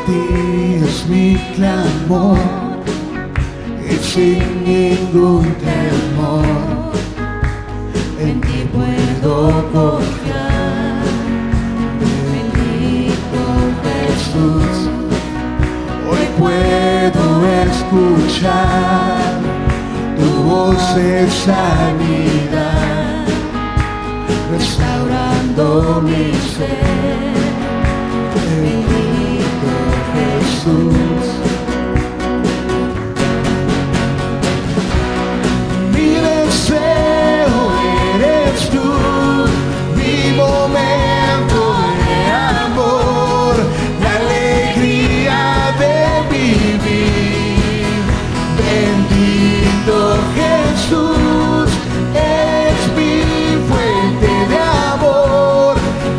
ti es mi clamor y sin ningún temor en ti puedo confiar. Bendito Jesús, hoy puedo escuchar tu voz de sanidad, restaurando mi ser. Bendito Jesús, mi deseo eres tú, mi momento de amor, la alegría de vivir. Bendito Jesús, es mi fuente de amor,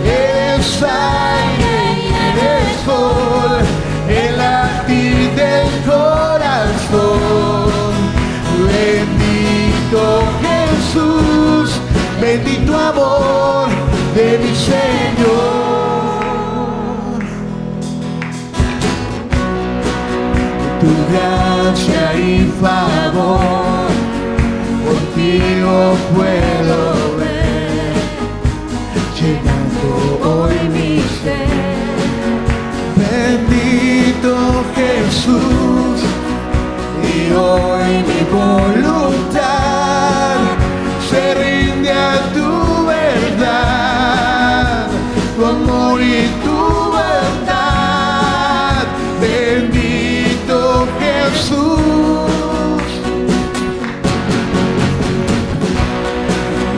eres aire y eres sol, el latir del corazón. Bendito Jesús, bendito amor de mi Señor. Tu gracia y favor, contigo puedo ver, llenando hoy mi ser. Bendito Jesús, y hoy mi voluntad se rinde a tu verdad, tu amor y tu verdad. Bendito Jesús,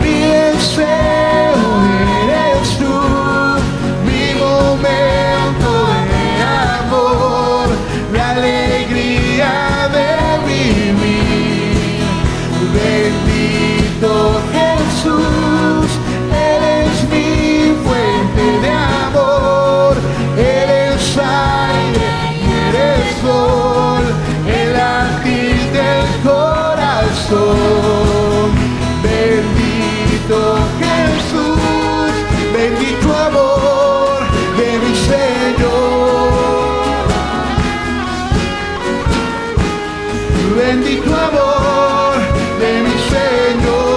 mi deseo eres tú, mi momento de amor, la alegría de vivir. Bendito Jesús, eres mi fuente de amor, eres aire y eres sol, el latir del corazón. Bendito Jesús, bendito amor de mi Señor. Bendito amor de mi Señor.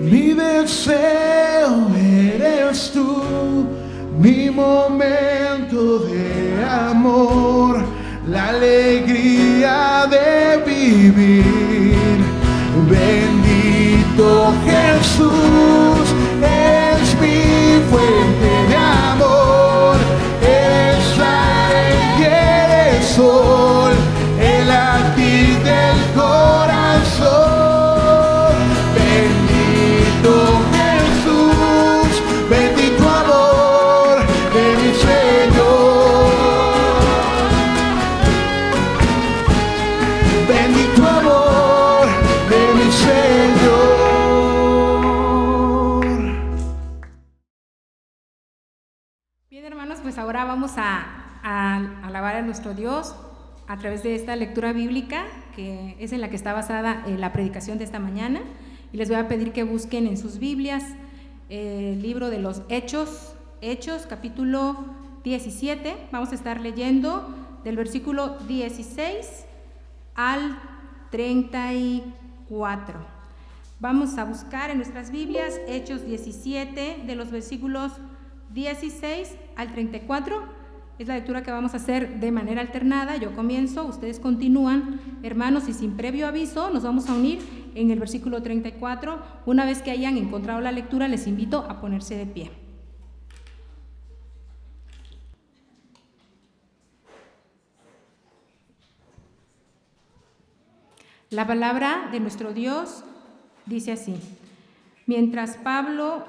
Mi deseo eres tú, mi momento de amor, la alegría de vivir. Bendito Jesús, es mi fuente de amor, eres aire y eres sol, el latir del corazón. Bendito Jesús, bendito amor de mi Señor. Bendito amor de mi Señor. Bien, hermanos, pues ahora vamos a alabar a nuestro Dios a través de esta lectura bíblica, que es en la que está basada la predicación de esta mañana. Y les voy a pedir que busquen en sus Biblias el libro de los Hechos, capítulo 17. Vamos a estar leyendo del versículo 16 al 34. Vamos a buscar en nuestras Biblias Hechos 17, de los versículos 16 al 34. Es la lectura que vamos a hacer de manera alternada. Yo comienzo, ustedes continúan, hermanos, y sin previo aviso nos vamos a unir en el versículo 34. Una vez que hayan encontrado la lectura, les invito a ponerse de pie. La palabra de nuestro Dios dice así. Mientras Pablo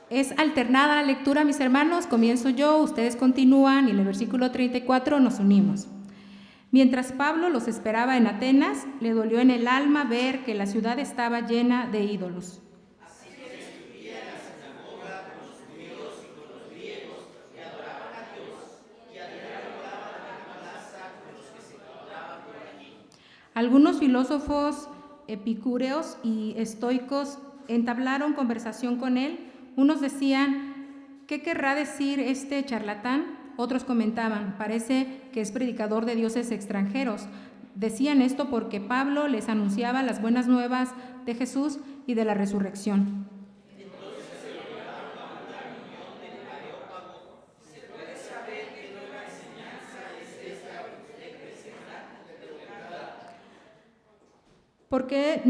es alternada la lectura, mis hermanos, comienzo yo, ustedes continúan y en el versículo 34 nos unimos. Mientras Pablo los esperaba en Atenas, le dolió en el alma ver que la ciudad estaba llena de ídolos. Así que discutía en la sinagoga con los judíos y con los griegos que adoraban a Dios, y dialogaban en la plaza con los que se encontraban por allí. Algunos filósofos epicúreos y estoicos entablaron conversación con él. Unos decían: ¿qué querrá decir este charlatán? Otros comentaban: parece que es predicador de dioses extranjeros. Decían esto porque Pablo les anunciaba las buenas nuevas de Jesús y de la resurrección. ¿Por qué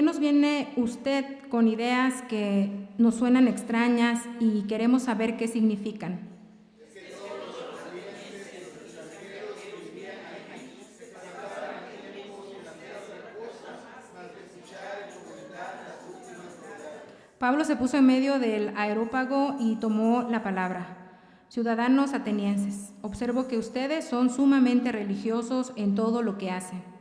nos viene usted con ideas que nos suenan extrañas y queremos saber qué significan? Pablo se puso en medio del Areópago y tomó la palabra. Ciudadanos atenienses, observo que ustedes son sumamente religiosos en todo lo que hacen.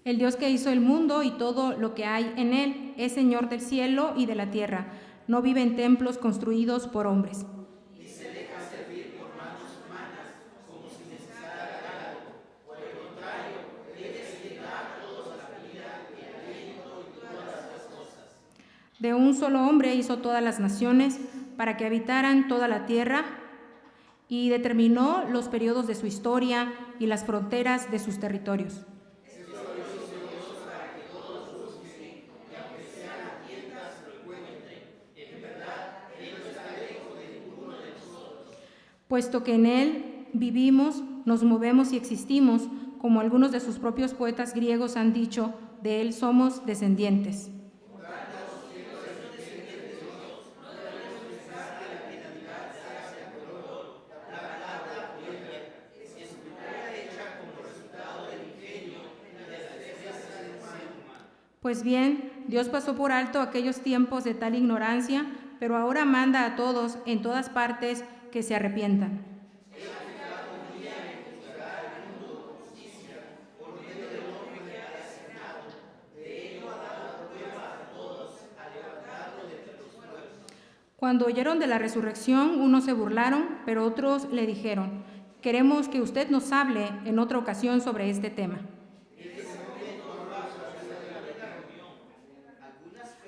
El Dios que hizo el mundo y todo lo que hay en él es Señor del cielo y de la tierra. No vive en templos construidos por hombres. Ni se deja servir por manos humanas, como si necesitara algo. Por el contrario, debe seguir a todos la vida, el aliento y todas las cosas. De un solo hombre hizo todas las naciones para que habitaran toda la tierra, y determinó los periodos de su historia y las fronteras de sus territorios. Puesto que en él vivimos, nos movemos y existimos, como algunos de sus propios poetas griegos han dicho, de él somos descendientes. Pues bien, Dios pasó por alto aquellos tiempos de tal ignorancia, pero ahora manda a todos, en todas partes, que se arrepientan. Cuando oyeron de la resurrección, unos se burlaron, pero otros le dijeron: queremos que usted nos hable en otra ocasión sobre este tema.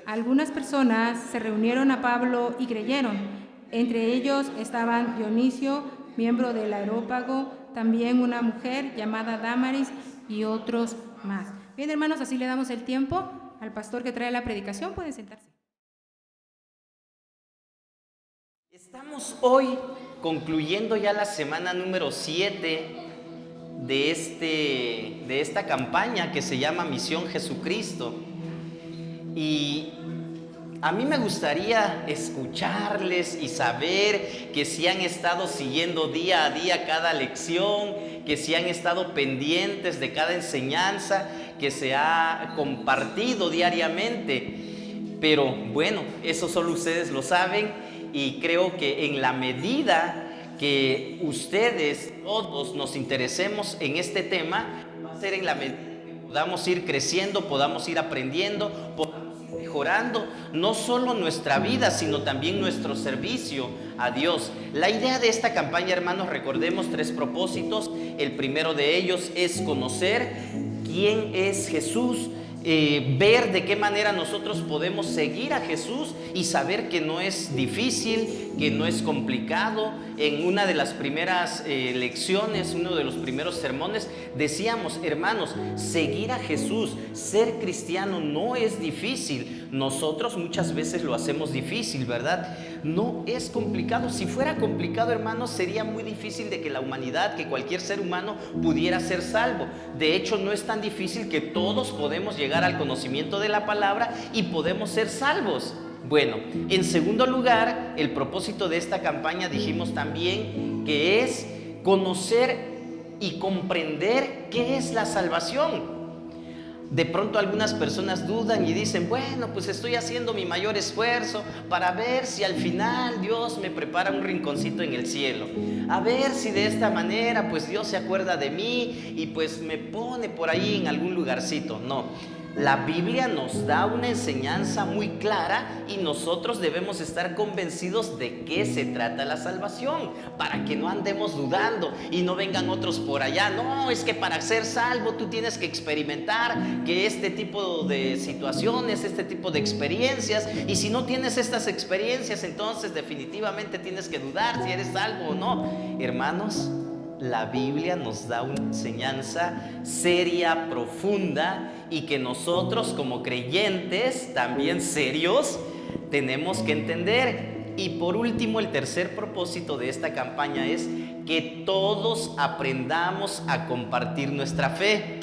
Algunas personas se reunieron a Pablo y creyeron. Entre ellos estaban Dionisio, miembro del Areópago, también una mujer llamada Dámaris y otros más. Bien, hermanos, así le damos el tiempo al pastor que trae la predicación. Pueden sentarse. Estamos hoy concluyendo ya la semana número 7 de esta campaña que se llama Misión Jesucristo. Y a mí me gustaría escucharles y saber que si han estado siguiendo día a día cada lección, que si han estado pendientes de cada enseñanza que se ha compartido diariamente. Pero bueno, eso solo ustedes lo saben, y creo que en la medida que ustedes todos nos interesemos en este tema, va a ser en la medida que podamos ir creciendo, podamos ir aprendiendo, podamos ir mejorando no solo nuestra vida, sino también nuestro servicio a Dios. La idea de esta campaña, hermanos, recordemos 3 propósitos. El primero de ellos es conocer quién es Jesús, ver de qué manera nosotros podemos seguir a Jesús y saber que no es difícil, que no es complicado. En una de las primeras lecciones, uno de los primeros sermones, decíamos: hermanos, seguir a Jesús, ser cristiano no es difícil. Nosotros muchas veces lo hacemos difícil, ¿verdad? No es complicado. Si fuera complicado, hermanos, sería muy difícil de que la humanidad, que cualquier ser humano pudiera ser salvo. De hecho, no es tan difícil, que todos podemos llegar al conocimiento de la palabra y podemos ser salvos. Bueno, en segundo lugar, el propósito de esta campaña dijimos también que es conocer y comprender qué es la salvación. De pronto algunas personas dudan y dicen, bueno, pues estoy haciendo mi mayor esfuerzo para ver si al final Dios me prepara un rinconcito en el cielo. A ver si de esta manera pues Dios se acuerda de mí y pues me pone por ahí en algún lugarcito. No, la Biblia nos da una enseñanza muy clara y nosotros debemos estar convencidos de qué se trata la salvación, para que no andemos dudando y no vengan otros por allá. No, es que para ser salvo tú tienes que experimentar que este tipo de situaciones, este tipo de experiencias, y si no tienes estas experiencias, entonces definitivamente tienes que dudar si eres salvo o no. Hermanos, la Biblia nos da una enseñanza seria, profunda, y que nosotros como creyentes, también serios, tenemos que entender. Y por último, el tercer propósito de esta campaña es que todos aprendamos a compartir nuestra fe.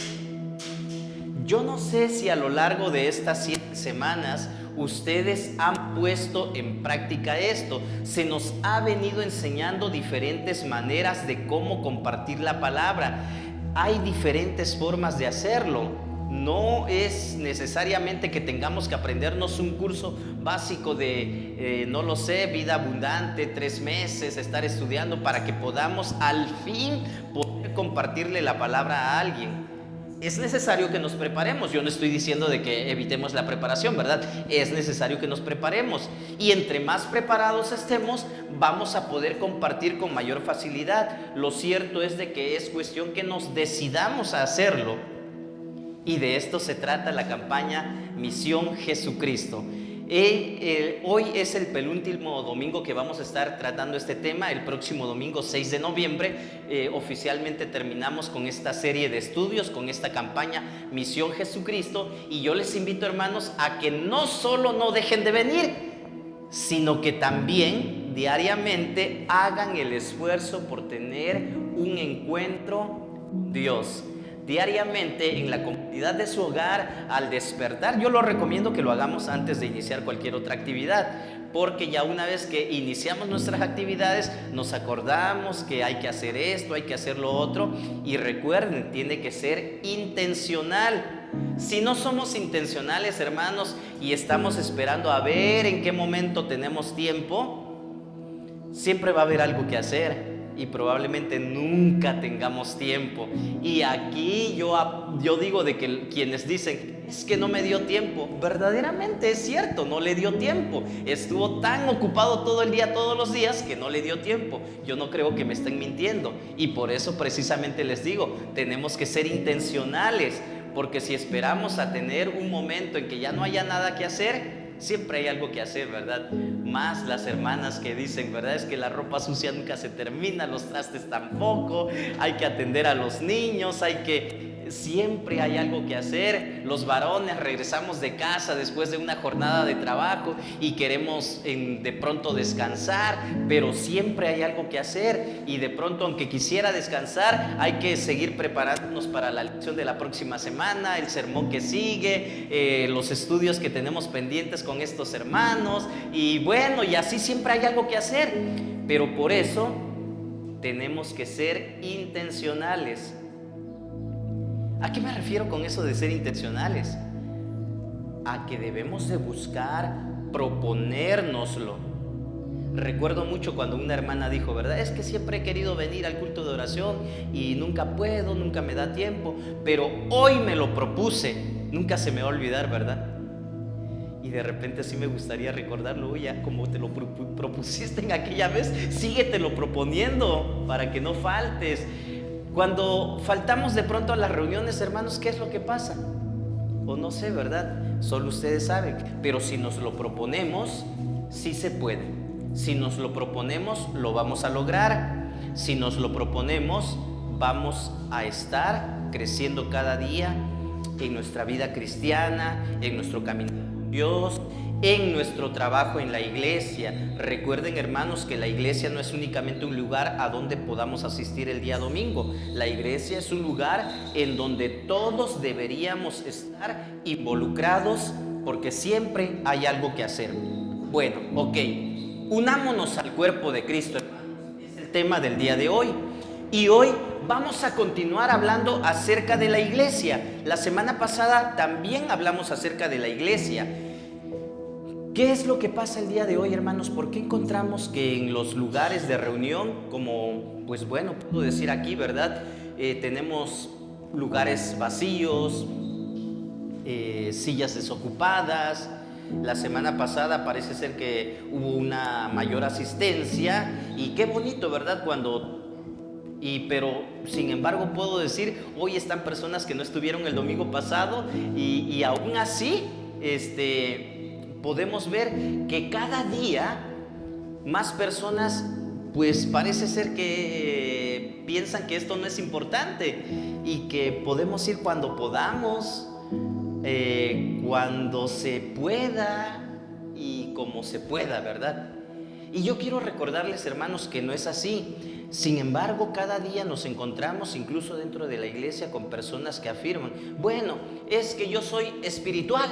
Yo no sé si a lo largo de estas 7 semanas ustedes han puesto en práctica esto. Se nos ha venido enseñando diferentes maneras de cómo compartir la palabra. Hay diferentes formas de hacerlo. No es necesariamente que tengamos que aprendernos un curso básico de, no lo sé, vida abundante, 3 meses, estar estudiando para que podamos al fin poder compartirle la palabra a alguien. Es necesario que nos preparemos. Yo no estoy diciendo de que evitemos la preparación, ¿verdad? Es necesario que nos preparemos. Y entre más preparados estemos, vamos a poder compartir con mayor facilidad. Lo cierto es de que es cuestión que nos decidamos a hacerlo. Y de esto se trata la campaña Misión Jesucristo. Hoy es el penúltimo domingo que vamos a estar tratando este tema. El próximo domingo 6 de noviembre oficialmente terminamos con esta serie de estudios, con esta campaña Misión Jesucristo. Y yo les invito, hermanos, a que no solo no dejen de venir, sino que también diariamente hagan el esfuerzo por tener un encuentro con Dios. Diariamente en la comunidad de su hogar, al despertar. Yo lo recomiendo que lo hagamos antes de iniciar cualquier otra actividad, porque ya una vez que iniciamos nuestras actividades nos acordamos que hay que hacer esto, hay que hacer lo otro, y recuerden, tiene que ser intencional. Si no somos intencionales, hermanos, y estamos esperando a ver en qué momento tenemos tiempo, siempre va a haber algo que hacer y probablemente nunca tengamos tiempo. Y aquí yo digo de que quienes dicen, es que no me dio tiempo, verdaderamente es cierto, no le dio tiempo. Estuvo tan ocupado todo el día, todos los días, que no le dio tiempo. Yo no creo que me estén mintiendo. Y por eso precisamente les digo, tenemos que ser intencionales, porque si esperamos a tener un momento en que ya no haya nada que hacer, siempre hay algo que hacer, ¿verdad? Más las hermanas que dicen, ¿verdad? Es que la ropa sucia nunca se termina, los trastes tampoco, hay que atender a los niños, siempre hay algo que hacer. Los varones regresamos de casa después de una jornada de trabajo y queremos de pronto descansar, pero siempre hay algo que hacer. Y de pronto, aunque quisiera descansar, hay que seguir preparándonos para la lección de la próxima semana, el sermón que sigue, los estudios que tenemos pendientes con estos hermanos, y bueno, y así siempre hay algo que hacer. Pero por eso tenemos que ser intencionales. ¿A qué me refiero con eso de ser intencionales? A que debemos de buscar proponérnoslo. Recuerdo mucho cuando una hermana dijo, ¿verdad? Es que siempre he querido venir al culto de oración y nunca puedo, nunca me da tiempo, pero hoy me lo propuse. Nunca se me va a olvidar, ¿verdad? Y de repente sí me gustaría recordarlo. Oye, como te lo propusiste en aquella vez, síguetelo proponiendo para que no faltes. Cuando faltamos de pronto a las reuniones, hermanos, ¿qué es lo que pasa? O no sé, ¿verdad? Solo ustedes saben. Pero si nos lo proponemos, sí se puede. Si nos lo proponemos, lo vamos a lograr. Si nos lo proponemos, vamos a estar creciendo cada día en nuestra vida cristiana, en nuestro camino con Dios, en nuestro trabajo en la iglesia. Recuerden, hermanos, que la iglesia no es únicamente un lugar a donde podamos asistir el día domingo. La iglesia es un lugar en donde todos deberíamos estar involucrados, porque siempre hay algo que hacer. Bueno, ok, unámonos al cuerpo de Cristo, hermanos. Es el tema del día de hoy. Y hoy vamos a continuar hablando acerca de la iglesia. La semana pasada también hablamos acerca de la iglesia. ¿Qué es lo que pasa el día de hoy, hermanos? ¿Por qué encontramos que en los lugares de reunión, como, pues bueno, puedo decir aquí, ¿verdad? Tenemos lugares vacíos, sillas desocupadas. La semana pasada parece ser que hubo una mayor asistencia y qué bonito, ¿verdad? Pero sin embargo puedo decir, hoy están personas que no estuvieron el domingo pasado y aún así podemos ver que cada día más personas pues parece ser que piensan que esto no es importante y que podemos ir cuando podamos, cuando se pueda y como se pueda, ¿verdad? Y yo quiero recordarles, hermanos, que no es así. Sin embargo, cada día nos encontramos, incluso dentro de la iglesia, con personas que afirman, bueno, es que yo soy espiritual,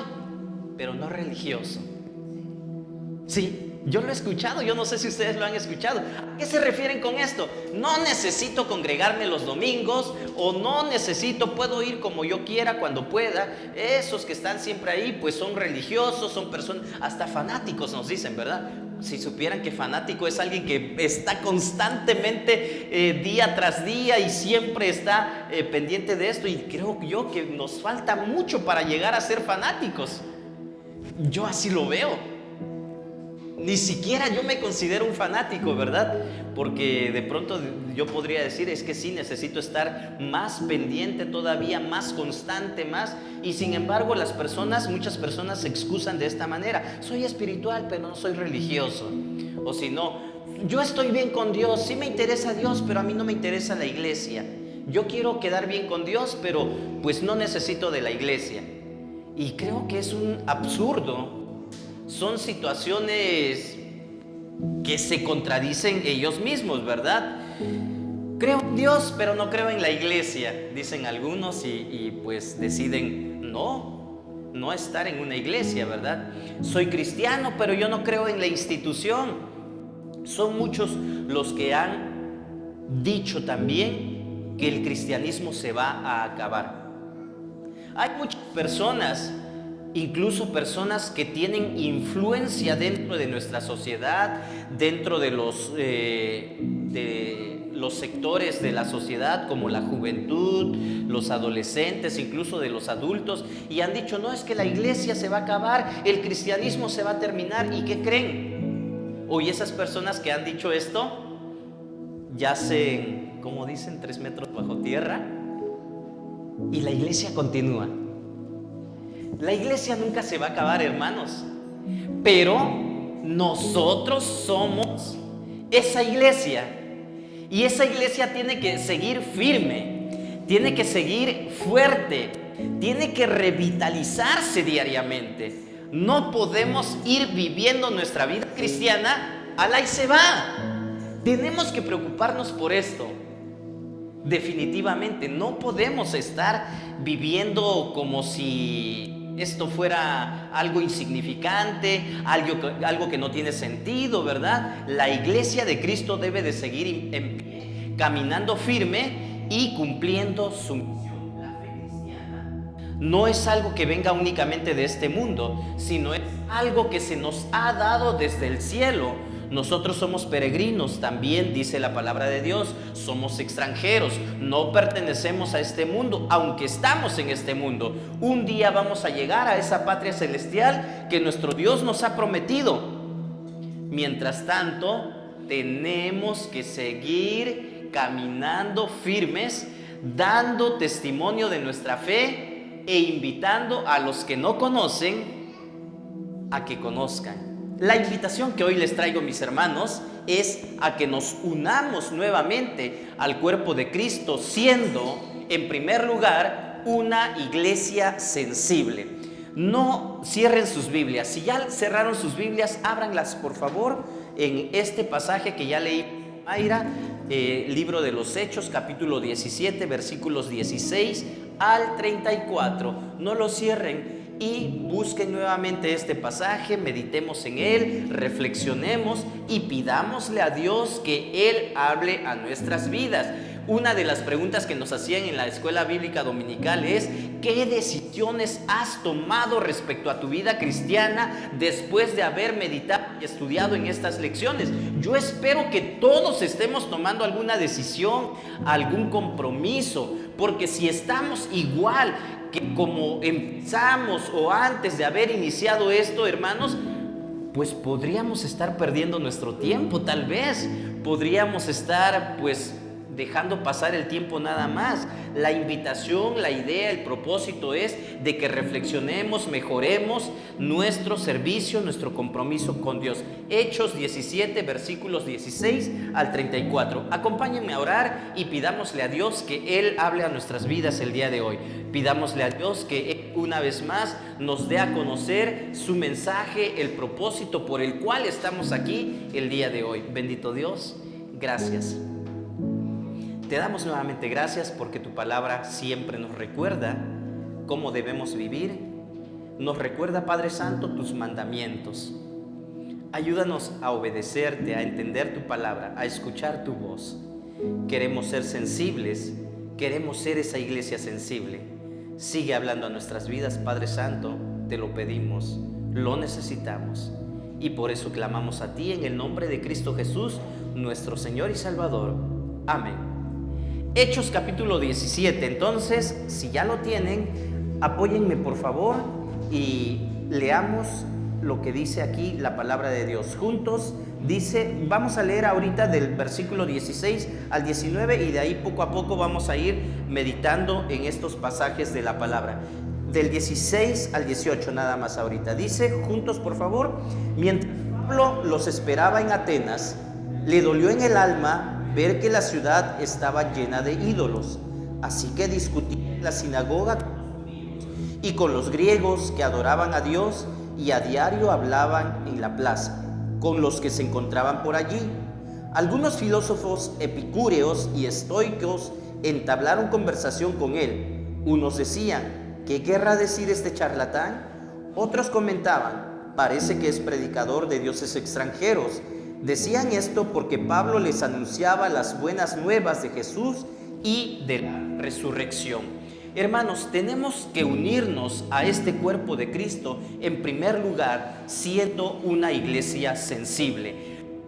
pero no religioso. Sí, yo lo he escuchado, yo no sé si ustedes lo han escuchado. ¿A qué se refieren con esto? No necesito congregarme los domingos, o no necesito, puedo ir como yo quiera, cuando pueda. Esos que están siempre ahí, pues son religiosos, son personas, hasta fanáticos nos dicen, ¿verdad? Si supieran que fanático es alguien que está constantemente día tras día y siempre está pendiente de esto, y creo yo que nos falta mucho para llegar a ser fanáticos. Yo así lo veo. Ni siquiera yo me considero un fanático, ¿verdad? Porque de pronto yo podría decir, es que sí, necesito estar más pendiente todavía, más constante, más. Y sin embargo muchas personas se excusan de esta manera. Soy espiritual, pero no soy religioso. O si no, yo estoy bien con Dios, sí me interesa Dios, pero a mí no me interesa la iglesia. Yo quiero quedar bien con Dios, pero pues no necesito de la iglesia. Y creo que es un absurdo. Son situaciones que se contradicen ellos mismos, ¿verdad? Creo en Dios, pero no creo en la iglesia, dicen algunos, y pues deciden no estar en una iglesia, ¿verdad? Soy cristiano, pero yo no creo en la institución. Son muchos los que han dicho también que el cristianismo se va a acabar. Hay muchas personas, incluso personas que tienen influencia dentro de nuestra sociedad, dentro de los sectores de la sociedad, como la juventud, los adolescentes, incluso de los adultos, y han dicho, no, es que la iglesia se va a acabar, el cristianismo se va a terminar. ¿Y qué creen? Hoy esas personas que han dicho esto yacen, como dicen, 3 metros bajo tierra, y la iglesia continúa. La iglesia nunca se va a acabar, hermanos, pero nosotros somos esa iglesia, y esa iglesia tiene que seguir firme, tiene que seguir fuerte, tiene que revitalizarse diariamente. No podemos ir viviendo nuestra vida cristiana a la y se va. Tenemos que preocuparnos por esto. Definitivamente no podemos estar viviendo como si esto fuera algo insignificante, algo que no tiene sentido, ¿verdad? La iglesia de Cristo debe de seguir caminando firme y cumpliendo su misión. La fe cristiana no es algo que venga únicamente de este mundo, sino es algo que se nos ha dado desde el cielo. Nosotros somos peregrinos, también dice la palabra de Dios, somos extranjeros, no pertenecemos a este mundo, aunque estamos en este mundo. Un día vamos a llegar a esa patria celestial que nuestro Dios nos ha prometido. Mientras tanto, tenemos que seguir caminando firmes, dando testimonio de nuestra fe e invitando a los que no conocen a que conozcan. La invitación que hoy les traigo, mis hermanos, es a que nos unamos nuevamente al cuerpo de Cristo, siendo, en primer lugar, una iglesia sensible. No cierren sus Biblias. Si ya cerraron sus Biblias, ábranlas, por favor, en este pasaje que ya leí, Mayra, libro de los Hechos, capítulo 17, versículos 16 al 34. No lo cierren. Y busquen nuevamente este pasaje, meditemos en él, reflexionemos y pidámosle a Dios que Él hable a nuestras vidas. una de las preguntas que nos hacían en la escuela bíblica dominical es: ¿qué decisiones has tomado respecto a tu vida cristiana después de haber meditado y estudiado en estas lecciones? Yo espero que todos estemos tomando alguna decisión, algún compromiso, porque si estamos igual que como empezamos o antes de haber iniciado esto, hermanos, pues podríamos estar perdiendo nuestro tiempo, tal vez podríamos estar pues dejando pasar el tiempo nada más. La invitación, la idea, el propósito es de que reflexionemos, mejoremos nuestro servicio, nuestro compromiso con Dios. Hechos 17, versículos 16 al 34. Acompáñenme a orar y pidámosle a Dios que Él hable a nuestras vidas el día de hoy. Pidámosle a Dios que Él una vez más nos dé a conocer su mensaje, el propósito por el cual estamos aquí el día de hoy. Bendito Dios, gracias. Te damos nuevamente gracias porque tu palabra siempre nos recuerda cómo debemos vivir. Nos recuerda, Padre Santo, tus mandamientos. Ayúdanos a obedecerte, a entender tu palabra, a escuchar tu voz. Queremos ser sensibles, queremos ser esa iglesia sensible. Sigue hablando a nuestras vidas, Padre Santo, te lo pedimos, lo necesitamos. Y por eso clamamos a ti en el nombre de Cristo Jesús, nuestro Señor y Salvador. Amén. Hechos capítulo 17, entonces, si ya lo tienen, apóyenme por favor y leamos lo que dice aquí la palabra de Dios. Juntos dice, vamos a leer ahorita del versículo 16 al 19 y de ahí poco a poco vamos a ir meditando en estos pasajes de la palabra. Del 16 al 18 nada más ahorita. Dice, juntos por favor, mientras Pablo los esperaba en Atenas, le dolió en el alma ver que la ciudad estaba llena de ídolos. Así que discutía en la sinagoga con los judíos y con los griegos que adoraban a Dios, y a diario hablaban en la plaza con los que se encontraban por allí. Algunos filósofos epicúreos y estoicos entablaron conversación con él. Unos decían: ¿qué querrá decir este charlatán? Otros comentaban: parece que es predicador de dioses extranjeros. Decían esto porque Pablo les anunciaba las buenas nuevas de Jesús y de la resurrección. Hermanos, tenemos que unirnos a este cuerpo de Cristo, en primer lugar, siendo una iglesia sensible.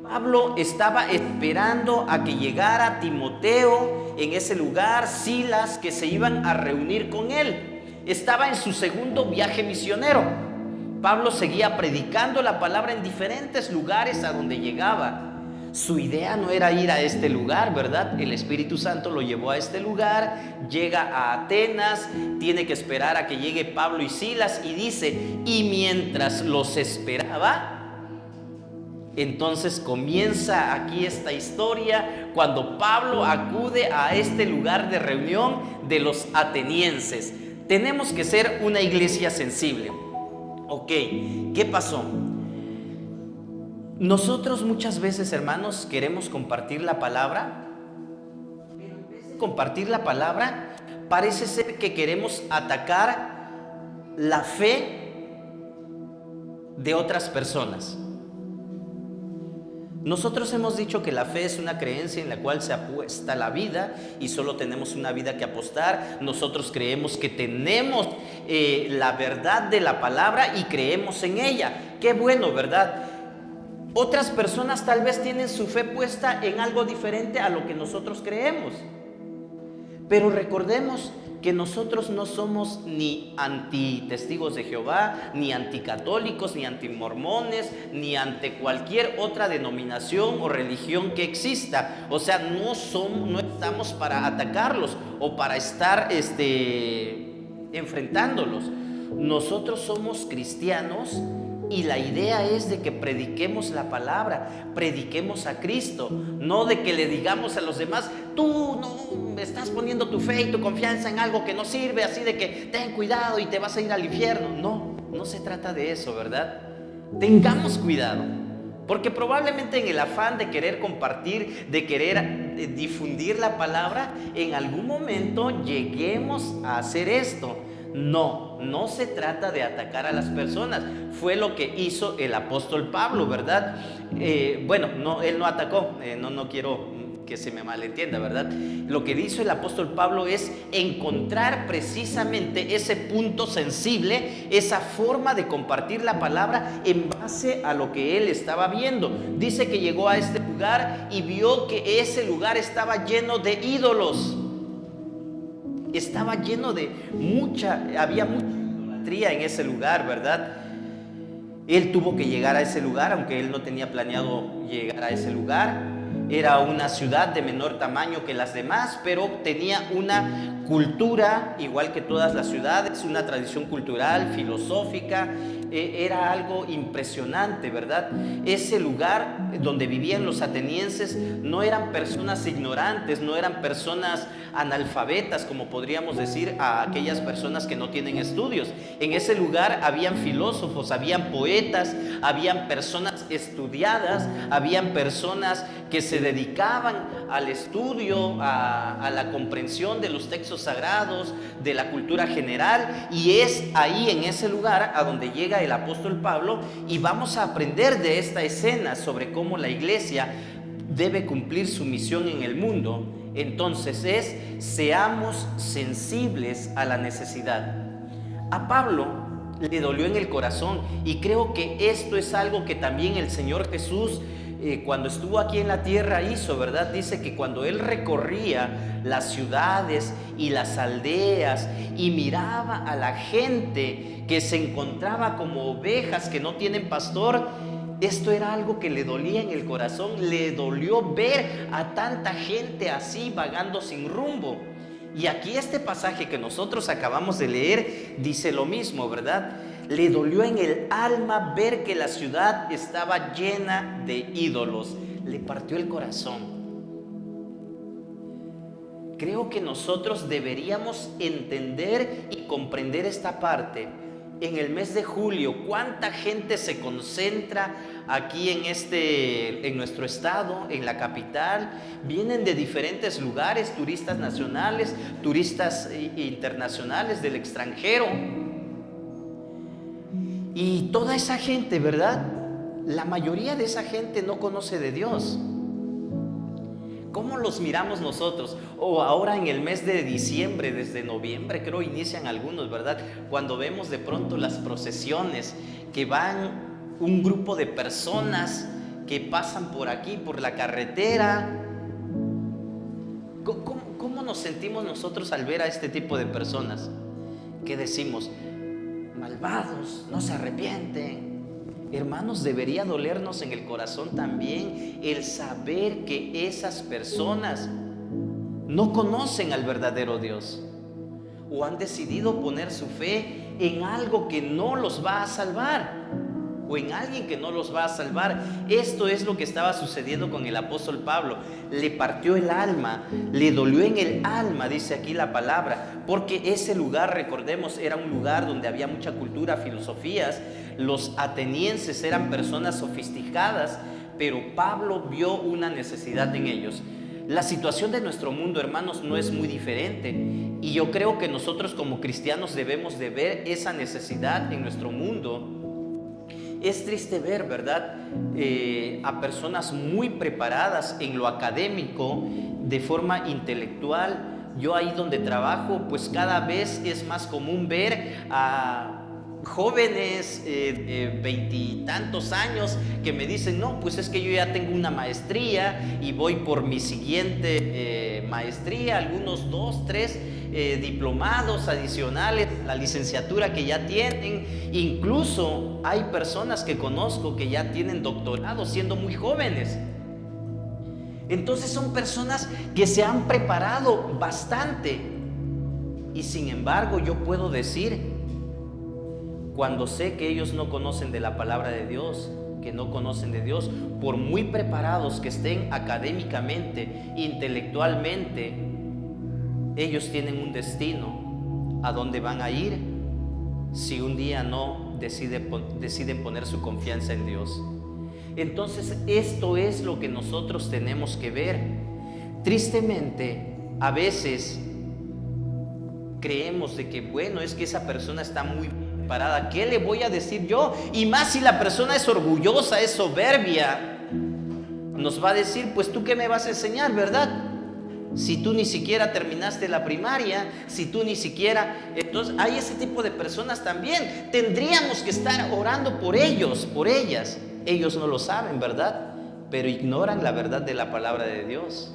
Pablo estaba esperando a que llegara Timoteo en ese lugar, Silas, que se iban a reunir con él. Estaba en su segundo viaje misionero. Pablo seguía predicando la palabra en diferentes lugares a donde llegaba. Su idea no era ir a este lugar, ¿verdad? El Espíritu Santo lo llevó a este lugar, llega a Atenas, tiene que esperar a que llegue Pablo y Silas y dice, y mientras los esperaba, entonces comienza aquí esta historia cuando Pablo acude a este lugar de reunión de los atenienses. Tenemos que ser una iglesia sensible. Ok, ¿qué pasó? Nosotros muchas veces, hermanos, queremos compartir la palabra, pero en vez de compartir la palabra, parece ser que queremos atacar la fe de otras personas. Nosotros hemos dicho que la fe es una creencia en la cual se apuesta la vida y solo tenemos una vida que apostar. Nosotros creemos que tenemos la verdad de la palabra y creemos en ella. Qué bueno, ¿verdad? Otras personas tal vez tienen su fe puesta en algo diferente a lo que nosotros creemos. Pero recordemos que nosotros no somos ni antitestigos de Jehová, ni anticatólicos, ni antimormones, ni ante cualquier otra denominación o religión que exista. O sea, no estamos para atacarlos o para estar enfrentándolos. Nosotros somos cristianos y la idea es de que prediquemos la palabra, prediquemos a Cristo, no de que le digamos a los demás, tú no estás poniendo tu fe y tu confianza en algo que no sirve, así de que ten cuidado y te vas a ir al infierno. No se trata de eso, ¿verdad? Tengamos cuidado, porque probablemente en el afán de querer compartir, de querer difundir la palabra, en algún momento lleguemos a hacer esto. No se trata de atacar a las personas. Fue lo que hizo el apóstol Pablo, ¿verdad? Él no atacó, no quiero que se me malentienda, ¿verdad? Lo que dice el apóstol Pablo es encontrar precisamente ese punto sensible, esa forma de compartir la palabra en base a lo que él estaba viendo. Dice que llegó a este lugar y vio que ese lugar estaba lleno de ídolos. Estaba lleno de había mucha idolatría en ese lugar, ¿verdad? Él tuvo que llegar a ese lugar, aunque él no tenía planeado llegar a ese lugar. Era una ciudad de menor tamaño que las demás, pero tenía una cultura, igual que todas las ciudades, una tradición cultural, filosófica. Era algo impresionante, ¿verdad? Ese lugar donde vivían los atenienses no eran personas ignorantes, no eran personas analfabetas, como podríamos decir a aquellas personas que no tienen estudios. En ese lugar habían filósofos, habían poetas, habían personas estudiadas, habían personas que se dedicaban al estudio, a la comprensión de los textos sagrados, de la cultura general, y es ahí en ese lugar a donde llega el apóstol Pablo, y vamos a aprender de esta escena sobre cómo la iglesia debe cumplir su misión en el mundo. Entonces seamos sensibles a la necesidad. A Pablo le dolió en el corazón, y creo que esto es algo que también el Señor Jesús cuando estuvo aquí en la tierra hizo, ¿verdad? Dice que cuando él recorría las ciudades y las aldeas y miraba a la gente que se encontraba como ovejas que no tienen pastor, esto era algo que le dolía en el corazón. Le dolió ver a tanta gente así vagando sin rumbo. Y aquí este pasaje que nosotros acabamos de leer dice lo mismo, ¿verdad? Le dolió en el alma ver que la ciudad estaba llena de ídolos. Le partió el corazón. Creo que nosotros deberíamos entender y comprender esta parte. En el mes de julio, ¿cuánta gente se concentra aquí en nuestro estado, en la capital? Vienen de diferentes lugares, turistas nacionales, turistas internacionales del extranjero. Y toda esa gente, ¿verdad? La mayoría de esa gente no conoce de Dios. ¿Cómo los miramos nosotros? O ahora en el mes de diciembre, desde noviembre creo inician algunos, ¿verdad? Cuando vemos de pronto las procesiones, que van un grupo de personas que pasan por aquí, por la carretera. ¿Cómo nos sentimos nosotros al ver a este tipo de personas? ¿Qué decimos? Malvados, no se arrepienten. Hermanos, debería dolernos en el corazón también el saber que esas personas no conocen al verdadero Dios, o han decidido poner su fe en algo que no los va a salvar, o en alguien que no los va a salvar. Esto es lo que estaba sucediendo con el apóstol Pablo. Le partió el alma, le dolió en el alma, dice aquí la palabra, porque ese lugar, recordemos, era un lugar donde había mucha cultura, filosofías. Los atenienses eran personas sofisticadas, pero Pablo vio una necesidad en ellos. La situación de nuestro mundo, hermanos, no es muy diferente, y yo creo que nosotros como cristianos debemos de ver esa necesidad en nuestro mundo. Es triste ver, ¿verdad?, a personas muy preparadas en lo académico, de forma intelectual. Yo ahí donde trabajo, pues cada vez es más común ver a jóvenes veintitantos años que me dicen: no, pues es que yo ya tengo una maestría y voy por mi siguiente maestría, algunos 2, 3 diplomados adicionales, la licenciatura que ya tienen. Incluso hay personas que conozco que ya tienen doctorado siendo muy jóvenes. Entonces son personas que se han preparado bastante, y sin embargo yo puedo decir, cuando sé que ellos no conocen de la palabra de Dios, que no conocen de Dios, por muy preparados que estén académicamente, intelectualmente, ellos tienen un destino a donde van a ir si un día no deciden poner su confianza en Dios. Entonces esto es lo que nosotros tenemos que ver. Tristemente, a veces creemos de que, bueno, es que esa persona está muy preparada, ¿qué le voy a decir yo? Y más si la persona es orgullosa, es soberbia. nos va a decir, pues tú qué me vas a enseñar, ¿verdad? Si tú ni siquiera terminaste la primaria, si tú ni siquiera... Entonces hay ese tipo de personas también. Tendríamos que estar orando por ellos, por ellas. Ellos no lo saben, ¿verdad? Pero ignoran la verdad de la palabra de Dios.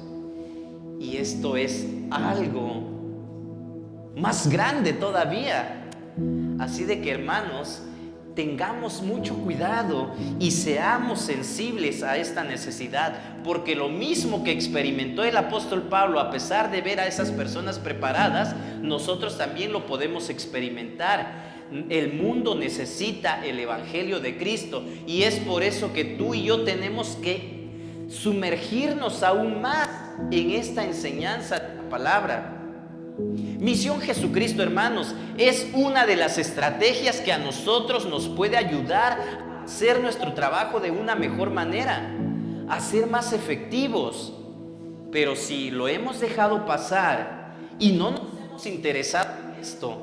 Y esto es algo más grande todavía. Así de que, hermanos, tengamos mucho cuidado y seamos sensibles a esta necesidad, porque lo mismo que experimentó el apóstol Pablo, a pesar de ver a esas personas preparadas, nosotros también lo podemos experimentar. El mundo necesita el evangelio de Cristo, y es por eso que tú y yo tenemos que sumergirnos aún más en esta enseñanza de la palabra. Misión Jesucristo, hermanos, es una de las estrategias que a nosotros nos puede ayudar a hacer nuestro trabajo de una mejor manera, a ser más efectivos. Pero si lo hemos dejado pasar y no nos hemos interesado en esto,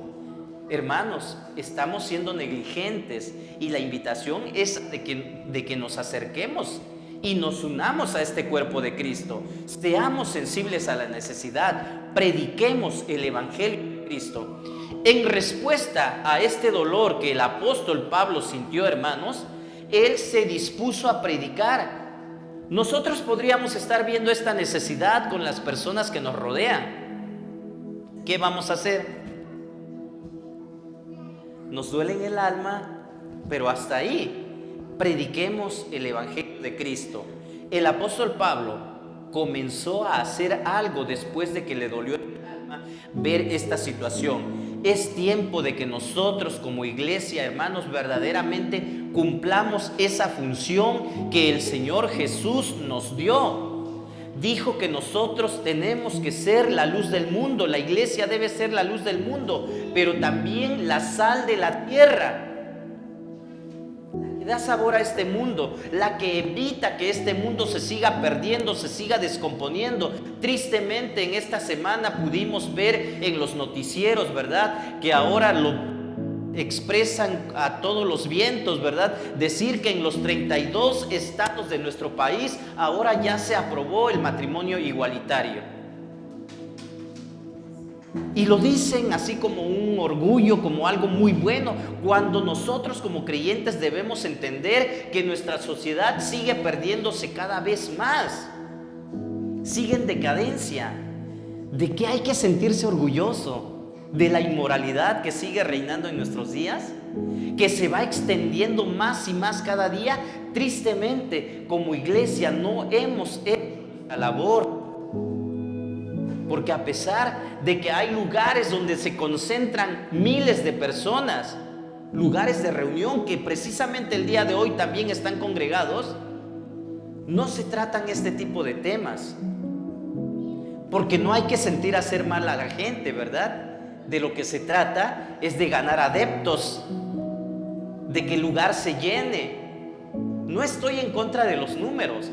hermanos, estamos siendo negligentes, y la invitación es de que nos acerquemos y nos unamos a este cuerpo de Cristo. Seamos sensibles a la necesidad, prediquemos el evangelio de Cristo. En respuesta a este dolor que el apóstol Pablo sintió, hermanos, él se dispuso a predicar. Nosotros podríamos estar viendo esta necesidad con las personas que nos rodean. ¿Qué vamos a hacer? Nos duele en el alma, pero hasta ahí. Prediquemos el evangelio de Cristo. El apóstol Pablo comenzó a hacer algo después de que le dolió en el alma ver esta situación. Es tiempo de que nosotros como iglesia, hermanos, verdaderamente cumplamos esa función que el Señor Jesús nos dio. Dijo que nosotros tenemos que ser la luz del mundo. La iglesia debe ser la luz del mundo, pero también la sal de la tierra. Da sabor a este mundo, la que evita que este mundo se siga perdiendo, se siga descomponiendo. Tristemente en esta semana pudimos ver en los noticieros, ¿verdad?, que ahora lo expresan a todos los vientos, ¿verdad?, decir que en los 32 estados de nuestro país ahora ya se aprobó el matrimonio igualitario. Y lo dicen así como un orgullo, como algo muy bueno, cuando nosotros como creyentes debemos entender que nuestra sociedad sigue perdiéndose cada vez más, sigue en decadencia. ¿De qué hay que sentirse orgulloso? ¿De la inmoralidad que sigue reinando en nuestros días? ¿Que se va extendiendo más y más cada día? Tristemente, como iglesia no hemos hecho la labor. Porque a pesar de que hay lugares donde se concentran miles de personas, lugares de reunión que precisamente el día de hoy también están congregados, no se tratan este tipo de temas. Porque no hay que sentir hacer mal a la gente, ¿verdad? De lo que se trata es de ganar adeptos, de que el lugar se llene. No estoy en contra de los números.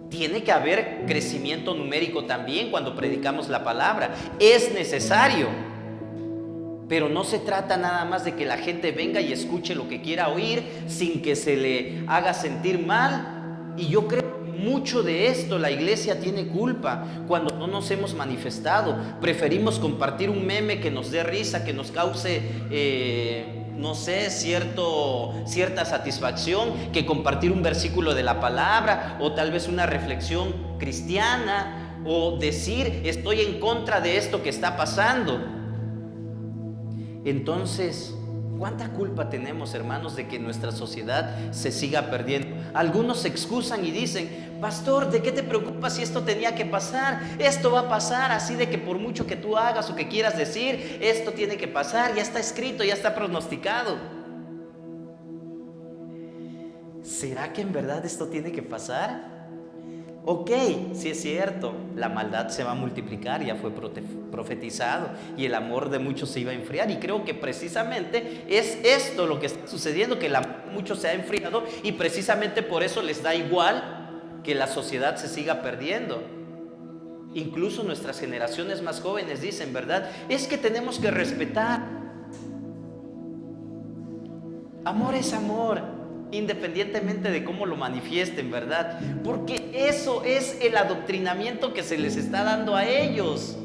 Tiene que haber crecimiento numérico también cuando predicamos la palabra. Es necesario. Pero no se trata nada más de que la gente venga y escuche lo que quiera oír sin que se le haga sentir mal. Y yo creo que mucho de esto la iglesia tiene culpa cuando no nos hemos manifestado. Preferimos compartir un meme que nos dé risa, que nos cause no sé, cierta satisfacción, que compartir un versículo de la palabra, o tal vez una reflexión cristiana, o decir estoy en contra de esto que está pasando. Entonces, ¿cuánta culpa tenemos, hermanos, de que nuestra sociedad se siga perdiendo? Algunos se excusan y dicen: pastor, ¿de qué te preocupas si esto tenía que pasar? Esto va a pasar, así de que por mucho que tú hagas o que quieras decir, esto tiene que pasar, ya está escrito, ya está pronosticado. ¿Será que en verdad esto tiene que pasar? Ok, sí es cierto, la maldad se va a multiplicar, ya fue profetizado, y el amor de muchos se iba a enfriar, y creo que precisamente es esto lo que está sucediendo, que el amor de muchos se ha enfriado, y precisamente por eso les da igual que la sociedad se siga perdiendo. Incluso nuestras generaciones más jóvenes dicen, ¿verdad?, es que tenemos que respetar. Amor es amor. independientemente de cómo lo manifiesten, ¿verdad? Porque eso es el adoctrinamiento que se les está dando a ellos.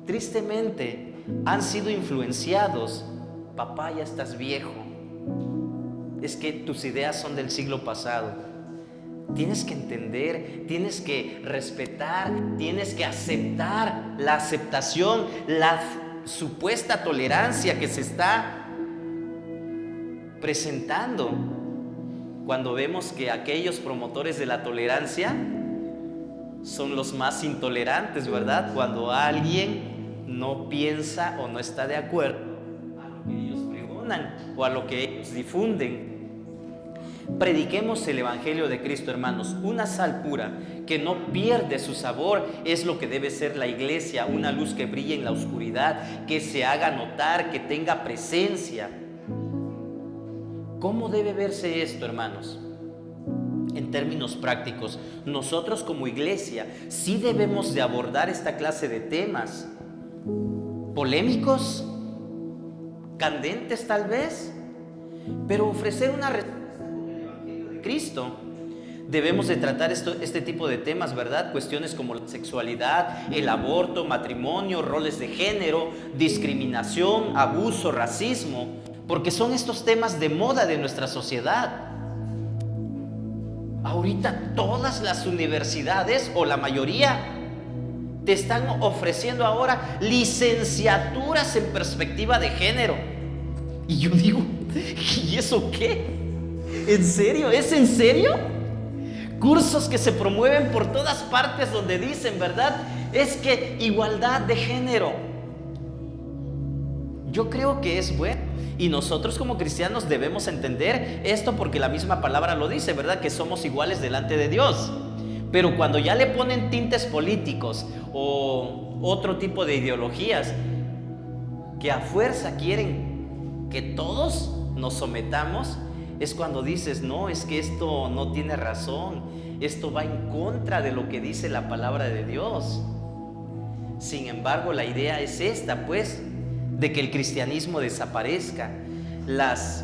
Tristemente, han sido influenciados. Papá, ya estás viejo. Es que tus ideas son del siglo pasado. Tienes que entender, tienes que respetar, tienes que aceptar la aceptación, la supuesta tolerancia que se está presentando. Cuando vemos que aquellos promotores de la tolerancia son los más intolerantes, ¿verdad? Cuando alguien no piensa o no está de acuerdo a lo que ellos pregonan o a lo que ellos difunden. Prediquemos el Evangelio de Cristo, hermanos. Una sal pura que no pierde su sabor es lo que debe ser la iglesia. Una luz que brille en la oscuridad, que se haga notar, que tenga presencia. ¿Cómo debe verse esto, hermanos? En términos prácticos, nosotros como iglesia sí debemos de abordar esta clase de temas polémicos, candentes tal vez, pero ofrecer una respuesta con el Evangelio de Cristo. Debemos de tratar este tipo de temas, ¿verdad? Cuestiones como la sexualidad, el aborto, matrimonio, roles de género, discriminación, abuso, racismo, porque son estos temas de moda de nuestra sociedad. Ahorita todas las universidades, o la mayoría, te están ofreciendo ahora licenciaturas en perspectiva de género. Y yo digo, ¿y eso qué? ¿En serio? ¿Es en serio? Cursos que se promueven por todas partes donde dicen, ¿verdad? Es que igualdad de género. Yo creo que es bueno. Y nosotros como cristianos debemos entender esto porque la misma palabra lo dice, ¿verdad? Que somos iguales delante de Dios. Pero cuando ya le ponen tintes políticos o otro tipo de ideologías que a fuerza quieren que todos nos sometamos, es cuando dices, no, es que esto no tiene razón, esto va en contra de lo que dice la palabra de Dios. Sin embargo, la idea es esta, pues, de que el cristianismo desaparezca.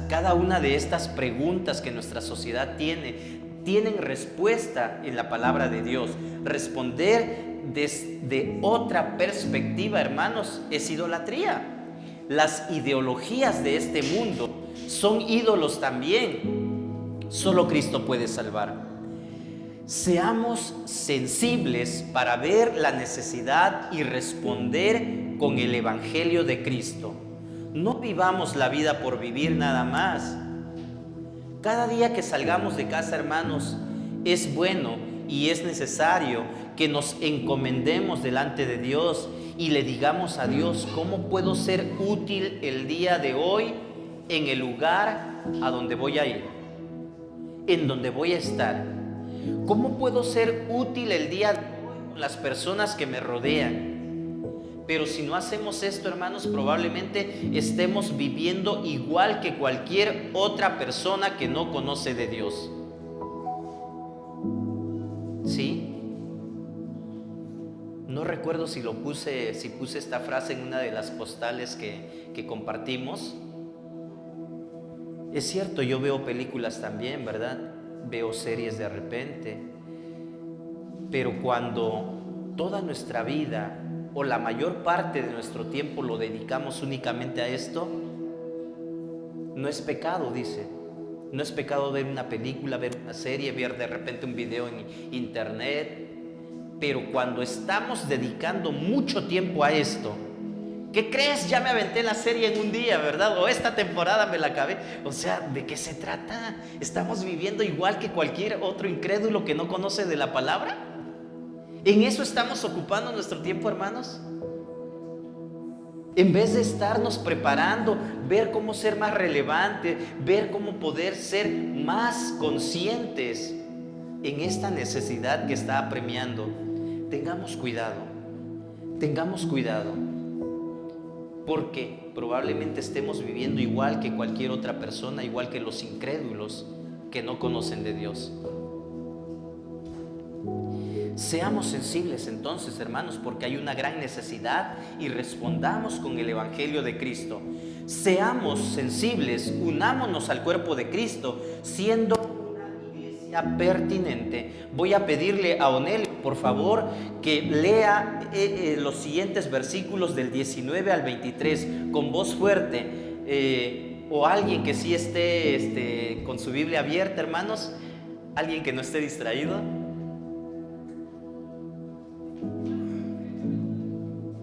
Cada una de estas preguntas que nuestra sociedad tienen respuesta en la palabra de Dios. Responder desde otra perspectiva, hermanos, es idolatría. Las ideologías de este mundo son ídolos también. Solo Cristo puede salvar. Seamos sensibles para ver la necesidad y responder con el Evangelio de Cristo. No vivamos la vida por vivir nada más. Cada día que salgamos de casa, hermanos, es bueno y es necesario que nos encomendemos delante de Dios y le digamos a Dios, ¿cómo puedo ser útil el día de hoy en el lugar a donde voy a ir? En donde voy a estar. ¿Cómo puedo ser útil el día de hoy con las personas que me rodean? Pero si no hacemos esto, hermanos, probablemente estemos viviendo igual que cualquier otra persona que no conoce de Dios. ¿Sí? No recuerdo si puse esta frase en una de las postales que compartimos. Es cierto, yo veo películas también, ¿verdad? Veo series de repente. Pero cuando toda nuestra vida o la mayor parte de nuestro tiempo lo dedicamos únicamente a esto, no es pecado, dice. No es pecado ver una película, ver una serie, ver de repente un video en internet. Pero cuando estamos dedicando mucho tiempo a esto, ¿qué crees? Ya me aventé la serie en un día, ¿verdad? O esta temporada me la acabé. O sea, ¿de qué se trata? ¿Estamos viviendo igual que cualquier otro incrédulo que no conoce de la palabra? ¿En eso estamos ocupando nuestro tiempo, hermanos? En vez de estarnos preparando, ver cómo ser más relevante, ver cómo poder ser más conscientes en esta necesidad que está apremiando, tengamos cuidado, porque probablemente estemos viviendo igual que cualquier otra persona, igual que los incrédulos que no conocen de Dios. Seamos sensibles entonces, hermanos, porque hay una gran necesidad y respondamos con el Evangelio de Cristo. Seamos sensibles, unámonos al cuerpo de Cristo, siendo una iglesia pertinente. Voy a pedirle a Onelio, por favor, que lea los siguientes versículos del 19 al 23 con voz fuerte, o alguien que sí esté con su Biblia abierta, hermanos, alguien que no esté distraído.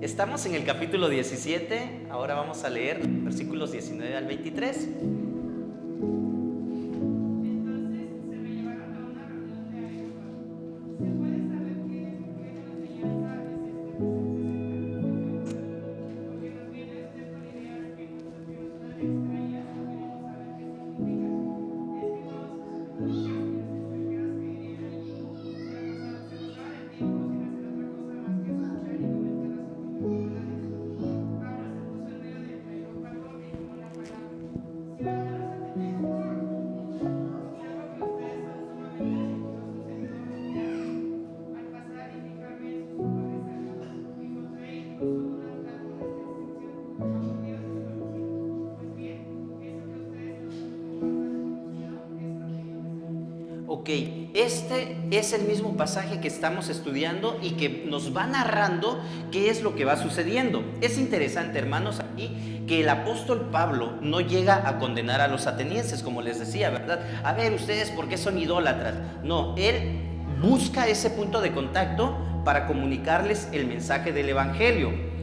Estamos en el capítulo 17, ahora vamos a leer versículos 19 al 23. Ok, este es el mismo pasaje que estamos estudiando y que nos va narrando qué es lo que va sucediendo. Es interesante, hermanos, aquí que el apóstol Pablo no llega a condenar a los atenienses, como les decía, ¿verdad? A ver, ustedes, ¿por qué son idólatras? No, él busca ese punto de contacto para comunicarles el mensaje del evangelio.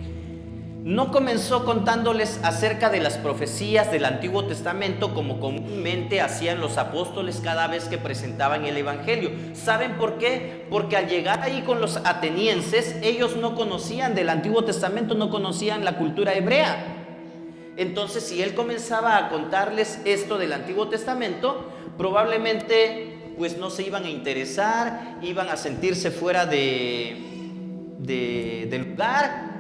No comenzó contándoles acerca de las profecías del Antiguo Testamento como comúnmente hacían los apóstoles cada vez que presentaban el Evangelio. ¿Saben por qué? Porque al llegar ahí con los atenienses, ellos no conocían del Antiguo Testamento, no conocían la cultura hebrea. Entonces, si él comenzaba a contarles esto del Antiguo Testamento, probablemente pues no se iban a interesar, iban a sentirse fuera del lugar,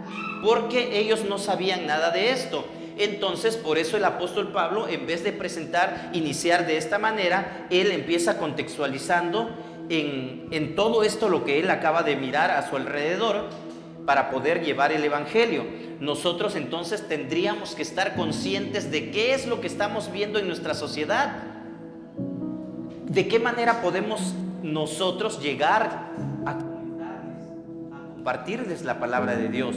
porque ellos no sabían nada de esto. Entonces, por eso el apóstol Pablo, en vez de iniciar de esta manera, él empieza contextualizando en todo esto lo que él acaba de mirar a su alrededor para poder llevar el evangelio. Nosotros entonces tendríamos que estar conscientes de qué es lo que estamos viendo en nuestra sociedad. ¿De qué manera podemos nosotros llegar a compartirles la palabra de Dios?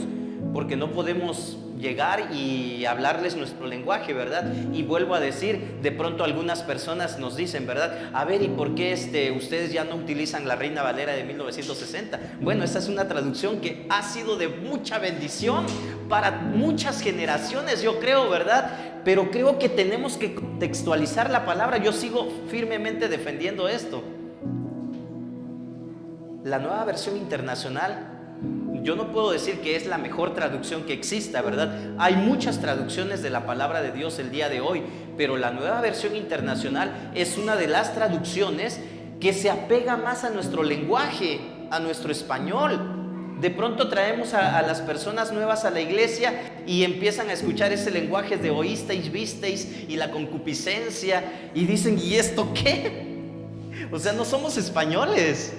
Porque no podemos llegar y hablarles nuestro lenguaje, ¿verdad? Y vuelvo a decir, de pronto algunas personas nos dicen, ¿verdad? A ver, ¿y por qué ustedes ya no utilizan la Reina Valera de 1960? Bueno, esa es una traducción que ha sido de mucha bendición para muchas generaciones, yo creo, ¿verdad? Pero creo que tenemos que contextualizar la palabra. Yo sigo firmemente defendiendo esto. La Nueva Versión Internacional, yo no puedo decir que es la mejor traducción que exista, ¿verdad? Hay muchas traducciones de la palabra de Dios el día de hoy, pero la Nueva Versión Internacional es una de las traducciones que se apega más a nuestro lenguaje, a nuestro español. De pronto traemos a las personas nuevas a la iglesia y empiezan a escuchar ese lenguaje de oísteis, visteis y la concupiscencia y dicen, ¿y esto qué? O sea, no somos españoles.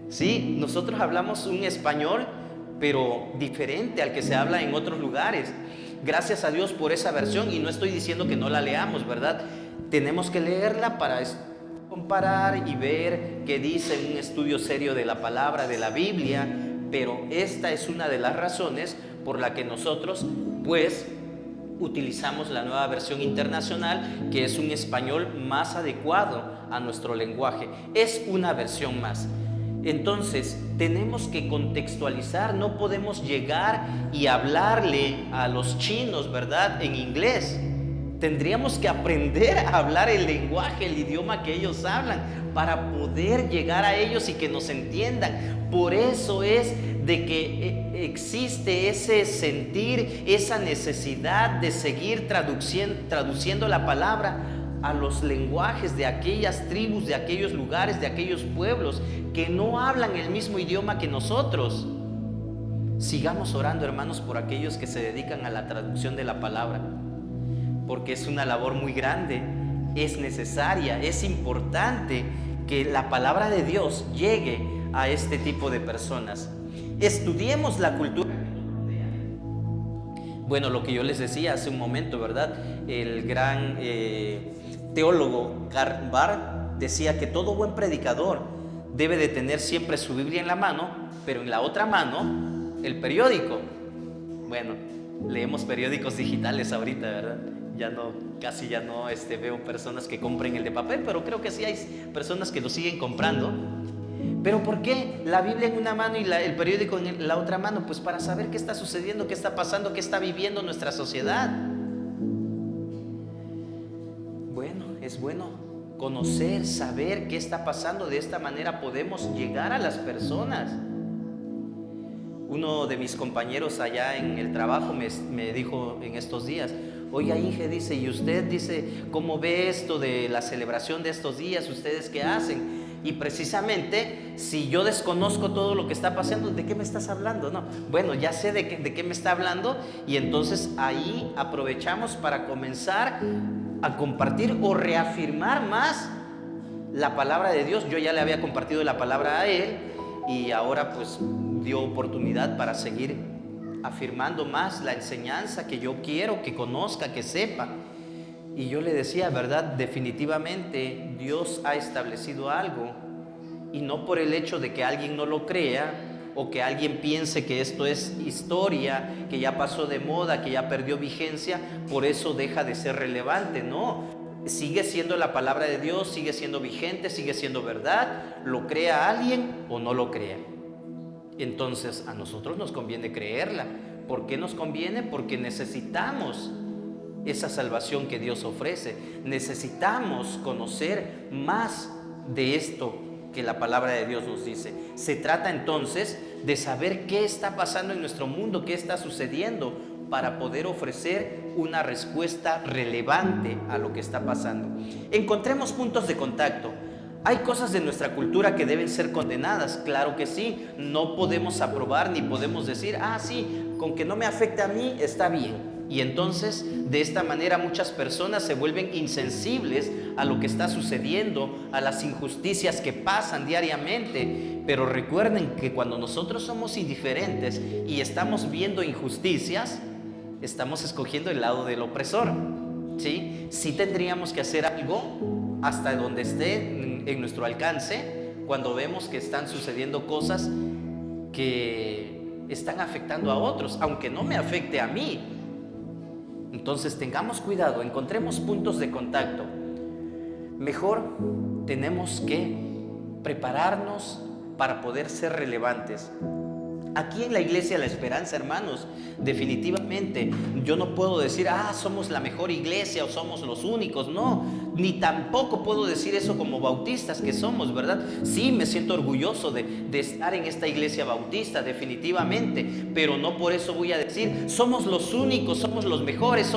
Sí, nosotros hablamos un español, pero diferente al que se habla en otros lugares. Gracias a Dios por esa versión, y no estoy diciendo que no la leamos, ¿verdad? Tenemos que leerla para comparar y ver qué dice en un estudio serio de la palabra, de la Biblia, pero esta es una de las razones por la que nosotros, pues, utilizamos la Nueva Versión Internacional, que es un español más adecuado a nuestro lenguaje. Es una versión más. Entonces, tenemos que contextualizar, no podemos llegar y hablarle a los chinos, ¿verdad?, en inglés. Tendríamos que aprender a hablar el lenguaje, el idioma que ellos hablan, para poder llegar a ellos y que nos entiendan. Por eso es de que existe ese sentir, esa necesidad de seguir traduciendo la palabra a los lenguajes de aquellas tribus, de aquellos lugares, de aquellos pueblos que no hablan el mismo idioma que nosotros. Sigamos orando, hermanos, por aquellos que se dedican a la traducción de la palabra, porque es una labor muy grande, es necesaria, es importante que la palabra de Dios llegue a este tipo de personas. Estudiemos la cultura que nos rodea. Bueno, lo que yo les decía hace un momento, ¿verdad? El gran teólogo Karl Barth decía que todo buen predicador debe de tener siempre su Biblia en la mano, pero en la otra mano el periódico. Bueno, leemos periódicos digitales ahorita, ¿verdad? Casi ya no veo personas que compren el de papel, pero creo que sí hay personas que lo siguen comprando. ¿Pero por qué la Biblia en una mano y el periódico en la otra mano? Pues para saber qué está sucediendo, qué está pasando, qué está viviendo nuestra sociedad. Bueno, es bueno conocer, saber qué está pasando. De esta manera podemos llegar a las personas. Uno de mis compañeros allá en el trabajo me dijo en estos días: oiga, Inge, dice, ¿y usted, dice, cómo ve esto de la celebración de estos días? ¿Ustedes qué hacen? Y precisamente, si yo desconozco todo lo que está pasando, ¿de qué me estás hablando? No, bueno, ya sé de qué me está hablando, y entonces ahí aprovechamos para comenzar a compartir o reafirmar más la palabra de Dios. Yo ya le había compartido la palabra a él, y ahora pues dio oportunidad para seguir afirmando más la enseñanza que yo quiero que conozca, que sepa. Y yo le decía, ¿verdad? Definitivamente Dios ha establecido algo, y no por el hecho de que alguien no lo crea o que alguien piense que esto es historia, que ya pasó de moda, que ya perdió vigencia, por eso deja de ser relevante. No, sigue siendo la palabra de Dios, sigue siendo vigente, sigue siendo verdad, lo crea alguien o no lo crea. Entonces a nosotros nos conviene creerla. ¿Por qué nos conviene? Porque necesitamos esa salvación que Dios ofrece. Necesitamos conocer más de esto que la palabra de Dios nos dice. Se trata entonces de saber qué está pasando en nuestro mundo, qué está sucediendo, para poder ofrecer una respuesta relevante a lo que está pasando. Encontremos puntos de contacto. ¿Hay cosas de nuestra cultura que deben ser condenadas? Claro que sí. No podemos aprobar ni podemos decir, sí, con que no me afecte a mí está bien. Y entonces, de esta manera, muchas personas se vuelven insensibles a lo que está sucediendo, a las injusticias que pasan diariamente. Pero recuerden que cuando nosotros somos indiferentes y estamos viendo injusticias, estamos escogiendo el lado del opresor. ¿Sí? Sí tendríamos que hacer algo hasta donde esté en nuestro alcance cuando vemos que están sucediendo cosas que están afectando a otros, aunque no me afecte a mí. Entonces tengamos cuidado, encontremos puntos de contacto. Mejor tenemos que prepararnos para poder ser relevantes. Aquí en la Iglesia La Esperanza, hermanos, definitivamente yo no puedo decir, somos la mejor iglesia o somos los únicos. No, ni tampoco puedo decir eso como bautistas que somos, ¿verdad? Sí, me siento orgulloso de estar en esta iglesia bautista, definitivamente, pero no por eso voy a decir, somos los únicos, somos los mejores,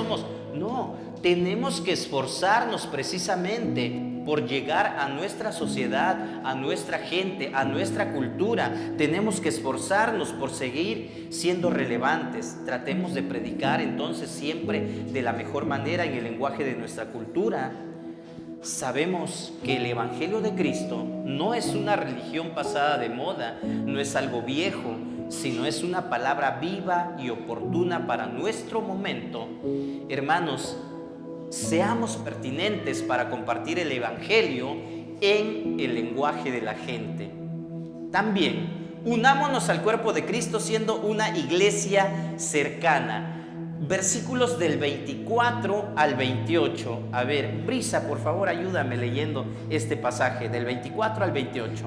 No, tenemos que esforzarnos precisamente por llegar a nuestra sociedad, a nuestra gente, a nuestra cultura. Tenemos que esforzarnos por seguir siendo relevantes. Tratemos de predicar entonces siempre de la mejor manera en el lenguaje de nuestra cultura. Sabemos que el Evangelio de Cristo no es una religión pasada de moda, no es algo viejo, sino es una palabra viva y oportuna para nuestro momento. Hermanos, seamos pertinentes para compartir el Evangelio en el lenguaje de la gente. También, unámonos al cuerpo de Cristo siendo una iglesia cercana. Versículos del 24 al 28. A ver, Brisa, por favor, ayúdame leyendo este pasaje del 24 al 28.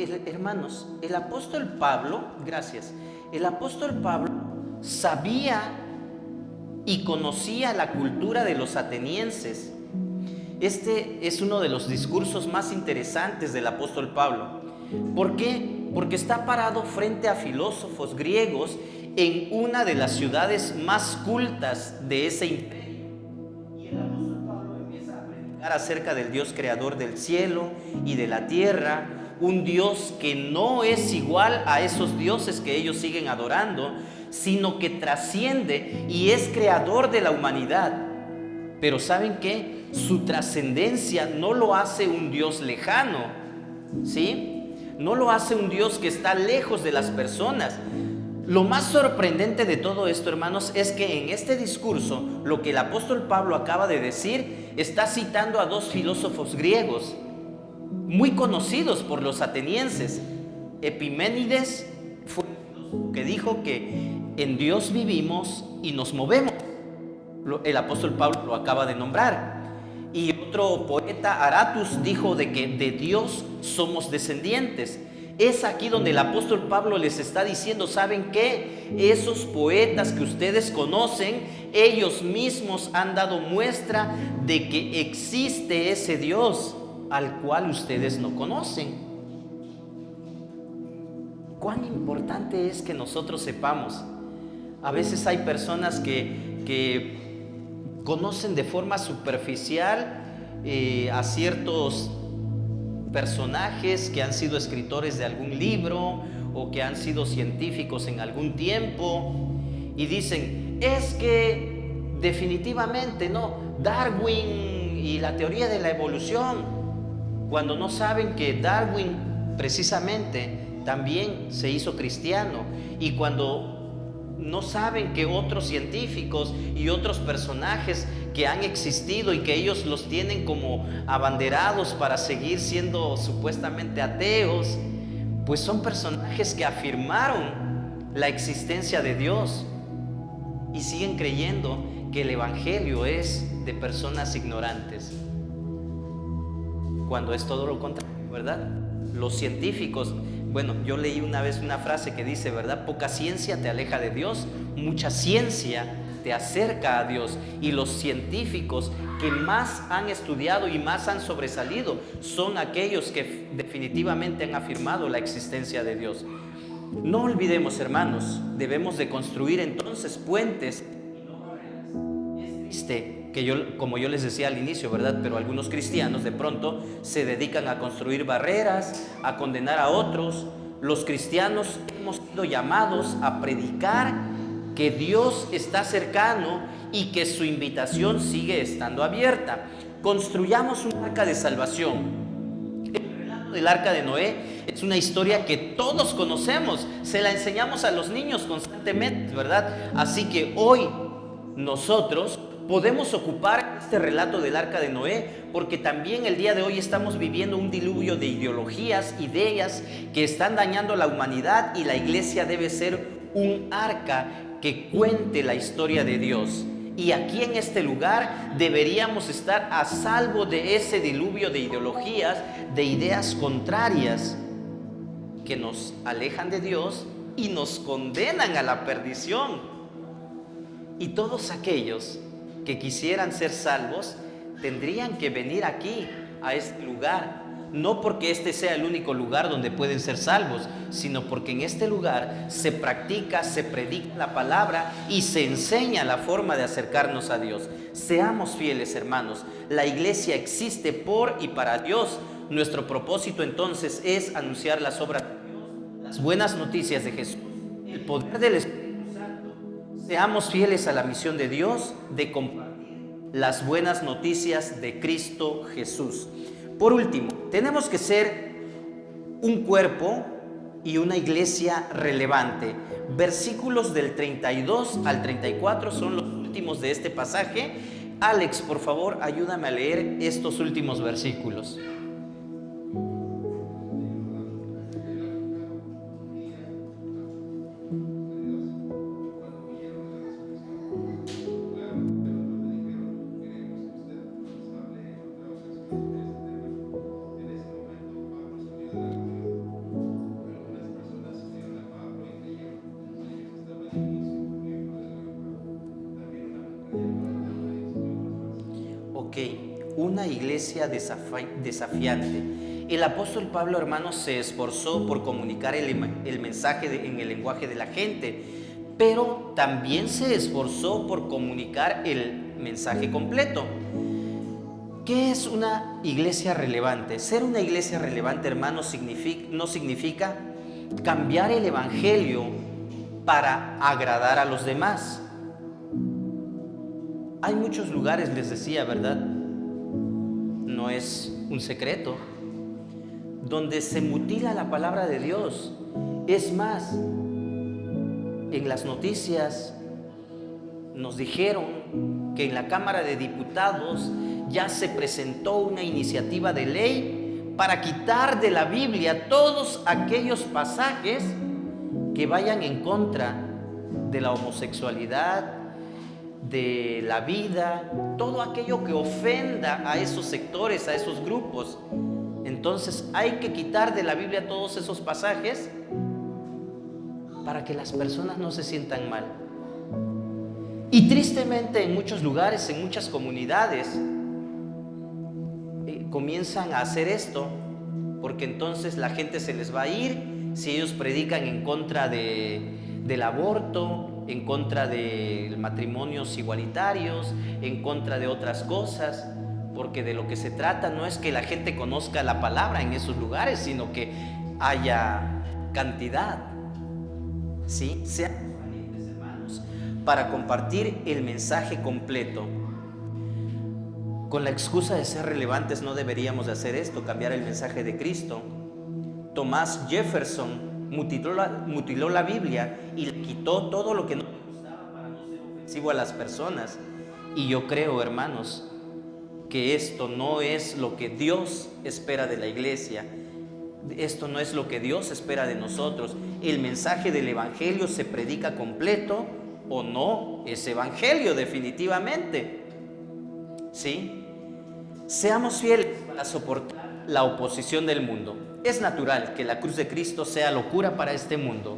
hermanos, el apóstol Pablo, gracias, el apóstol Pablo sabía y conocía la cultura de los atenienses. Este es uno de los discursos más interesantes del apóstol Pablo. ¿Por qué? Porque está parado frente a filósofos griegos en una de las ciudades más cultas de ese imperio. Y el apóstol Pablo empieza a predicar acerca del Dios creador del cielo y de la tierra, un Dios que no es igual a esos dioses que ellos siguen adorando, sino que trasciende y es creador de la humanidad. Pero ¿saben qué? Su trascendencia no lo hace un Dios lejano, ¿sí? No lo hace un Dios que está lejos de las personas. Lo más sorprendente de todo esto, hermanos, es que en este discurso, lo que el apóstol Pablo acaba de decir, está citando a dos filósofos griegos muy conocidos por los atenienses. Epiménides fue el que dijo que en Dios vivimos y nos movemos. El apóstol Pablo lo acaba de nombrar. Y otro poeta, Aratus, dijo de que de Dios somos descendientes. Es aquí donde el apóstol Pablo les está diciendo, ¿saben qué? Esos poetas que ustedes conocen, ellos mismos han dado muestra de que existe ese Dios al cual ustedes no conocen. Cuán importante es que nosotros sepamos. A veces hay personas que conocen de forma superficial a ciertos personajes que han sido escritores de algún libro o que han sido científicos en algún tiempo y dicen, es que definitivamente no, Darwin y la teoría de la evolución, cuando no saben que Darwin precisamente también se hizo cristiano, y cuando no saben que otros científicos y otros personajes que han existido y que ellos los tienen como abanderados para seguir siendo supuestamente ateos, pues son personajes que afirmaron la existencia de Dios y siguen creyendo que el evangelio es de personas ignorantes, cuando es todo lo contrario, ¿verdad? Los científicos, bueno, yo leí una vez una frase que dice, ¿verdad? Poca ciencia te aleja de Dios, mucha ciencia te acerca a Dios. Y los científicos que más han estudiado y más han sobresalido son aquellos que definitivamente han afirmado la existencia de Dios. No olvidemos, hermanos, debemos de construir entonces puentes. Es triste que como yo les decía al inicio, ¿verdad? Pero algunos cristianos de pronto se dedican a construir barreras, a condenar a otros. Los cristianos hemos sido llamados a predicar que Dios está cercano y que su invitación sigue estando abierta. Construyamos un arca de salvación. El relato del arca de Noé es una historia que todos conocemos, se la enseñamos a los niños constantemente, ¿verdad? Así que hoy nosotros podemos ocupar este relato del arca de Noé, porque también el día de hoy estamos viviendo un diluvio de ideologías, ideas que están dañando la humanidad, y la iglesia debe ser un arca que cuente la historia de Dios. Y aquí en este lugar deberíamos estar a salvo de ese diluvio de ideologías, de ideas contrarias que nos alejan de Dios y nos condenan a la perdición. Y todos aquellos que quisieran ser salvos tendrían que venir aquí, a este lugar, no porque este sea el único lugar donde pueden ser salvos, sino porque en este lugar se practica, se predica la palabra y se enseña la forma de acercarnos a Dios. Seamos fieles, hermanos. La iglesia existe por y para Dios. Nuestro propósito entonces es anunciar las obras de Dios, las buenas noticias de Jesús, el poder del Espíritu Santo. Seamos fieles a la misión de Dios de compartir las buenas noticias de Cristo Jesús. Por último, tenemos que ser un cuerpo y una iglesia relevante. Versículos del 32 al 34 son los últimos de este pasaje. Alex, por favor, ayúdame a leer estos últimos versículos. Ok, una iglesia desafiante. El apóstol Pablo, hermanos, se esforzó por comunicar el mensaje en el lenguaje de la gente, pero también se esforzó por comunicar el mensaje completo. ¿Qué es una iglesia relevante? Ser una iglesia relevante, hermanos, no significa cambiar el evangelio para agradar a los demás. Hay muchos lugares, les decía, ¿verdad? No es un secreto, donde se mutila la palabra de Dios. Es más, en las noticias nos dijeron que en la Cámara de Diputados ya se presentó una iniciativa de ley para quitar de la Biblia todos aquellos pasajes que vayan en contra de la homosexualidad, de la vida, todo aquello que ofenda a esos sectores, a esos grupos. Entonces hay que quitar de la Biblia todos esos pasajes para que las personas no se sientan mal. Y tristemente en muchos lugares, en muchas comunidades, comienzan a hacer esto, porque entonces la gente se les va a ir si ellos predican en contra del aborto, en contra de matrimonios igualitarios, en contra de otras cosas, porque de lo que se trata no es que la gente conozca la palabra en esos lugares, sino que haya cantidad, ¿sí? Sean valientes, hermanos, para compartir el mensaje completo. Con la excusa de ser relevantes no deberíamos de hacer esto, cambiar el mensaje de Cristo. Thomas Jefferson mutiló la Biblia y le quitó todo lo que no le gustaba para no ser ofensivo a las personas. Y yo creo, hermanos, que esto no es lo que Dios espera de la iglesia. Esto no es lo que Dios espera de nosotros. El mensaje del evangelio se predica completo o no es evangelio, definitivamente. ¿Sí? Seamos fieles para soportar la oposición del mundo. Es natural que la cruz de Cristo sea locura para este mundo.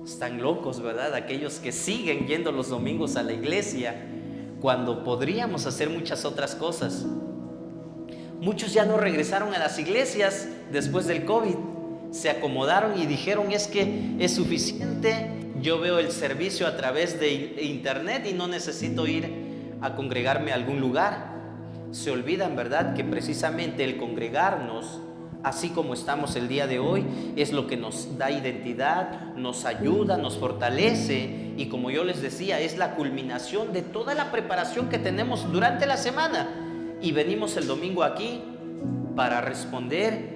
Están locos, ¿verdad? Aquellos que siguen yendo los domingos a la iglesia cuando podríamos hacer muchas otras cosas. Muchos ya no regresaron a las iglesias después del COVID. Se acomodaron y dijeron, es que es suficiente. Yo veo el servicio a través de internet y no necesito ir a congregarme a algún lugar. Se olvidan, ¿verdad?, que precisamente el congregarnos, así como estamos el día de hoy, es lo que nos da identidad, nos ayuda, nos fortalece, y como yo les decía, es la culminación de toda la preparación que tenemos durante la semana. Y venimos el domingo aquí para responder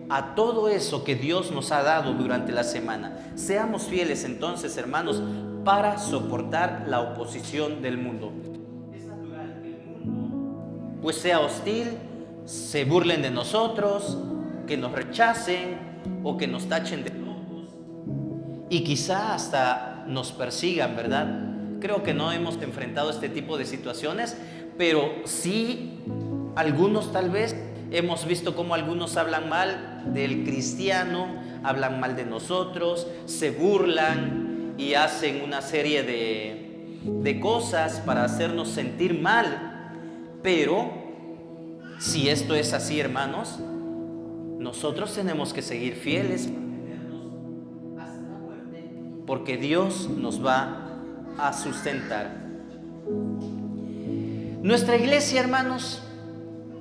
a todo eso que Dios nos ha dado durante la semana. Seamos fieles entonces, hermanos, para soportar la oposición del mundo. Pues sea hostil, se burlen de nosotros, que nos rechacen o que nos tachen de locos y quizá hasta nos persigan, ¿verdad? Creo que no hemos enfrentado este tipo de situaciones, pero sí algunos tal vez hemos visto cómo algunos hablan mal del cristiano, hablan mal de nosotros, se burlan y hacen una serie de cosas para hacernos sentir mal. Pero si esto es así, hermanos, nosotros tenemos que seguir fieles hasta la muerte, porque Dios nos va a sustentar. Nuestra iglesia, hermanos,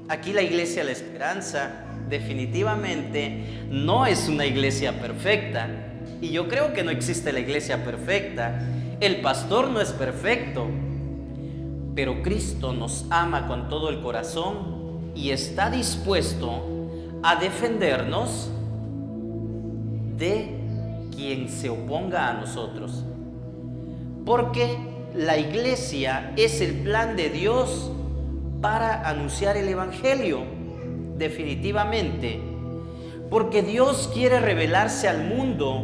aquí la iglesia La Esperanza, definitivamente no es una iglesia perfecta. Y yo creo que no existe la iglesia perfecta. El pastor no es perfecto. Pero Cristo nos ama con todo el corazón y está dispuesto a defendernos de quien se oponga a nosotros. Porque la iglesia es el plan de Dios para anunciar el evangelio, definitivamente. Porque Dios quiere revelarse al mundo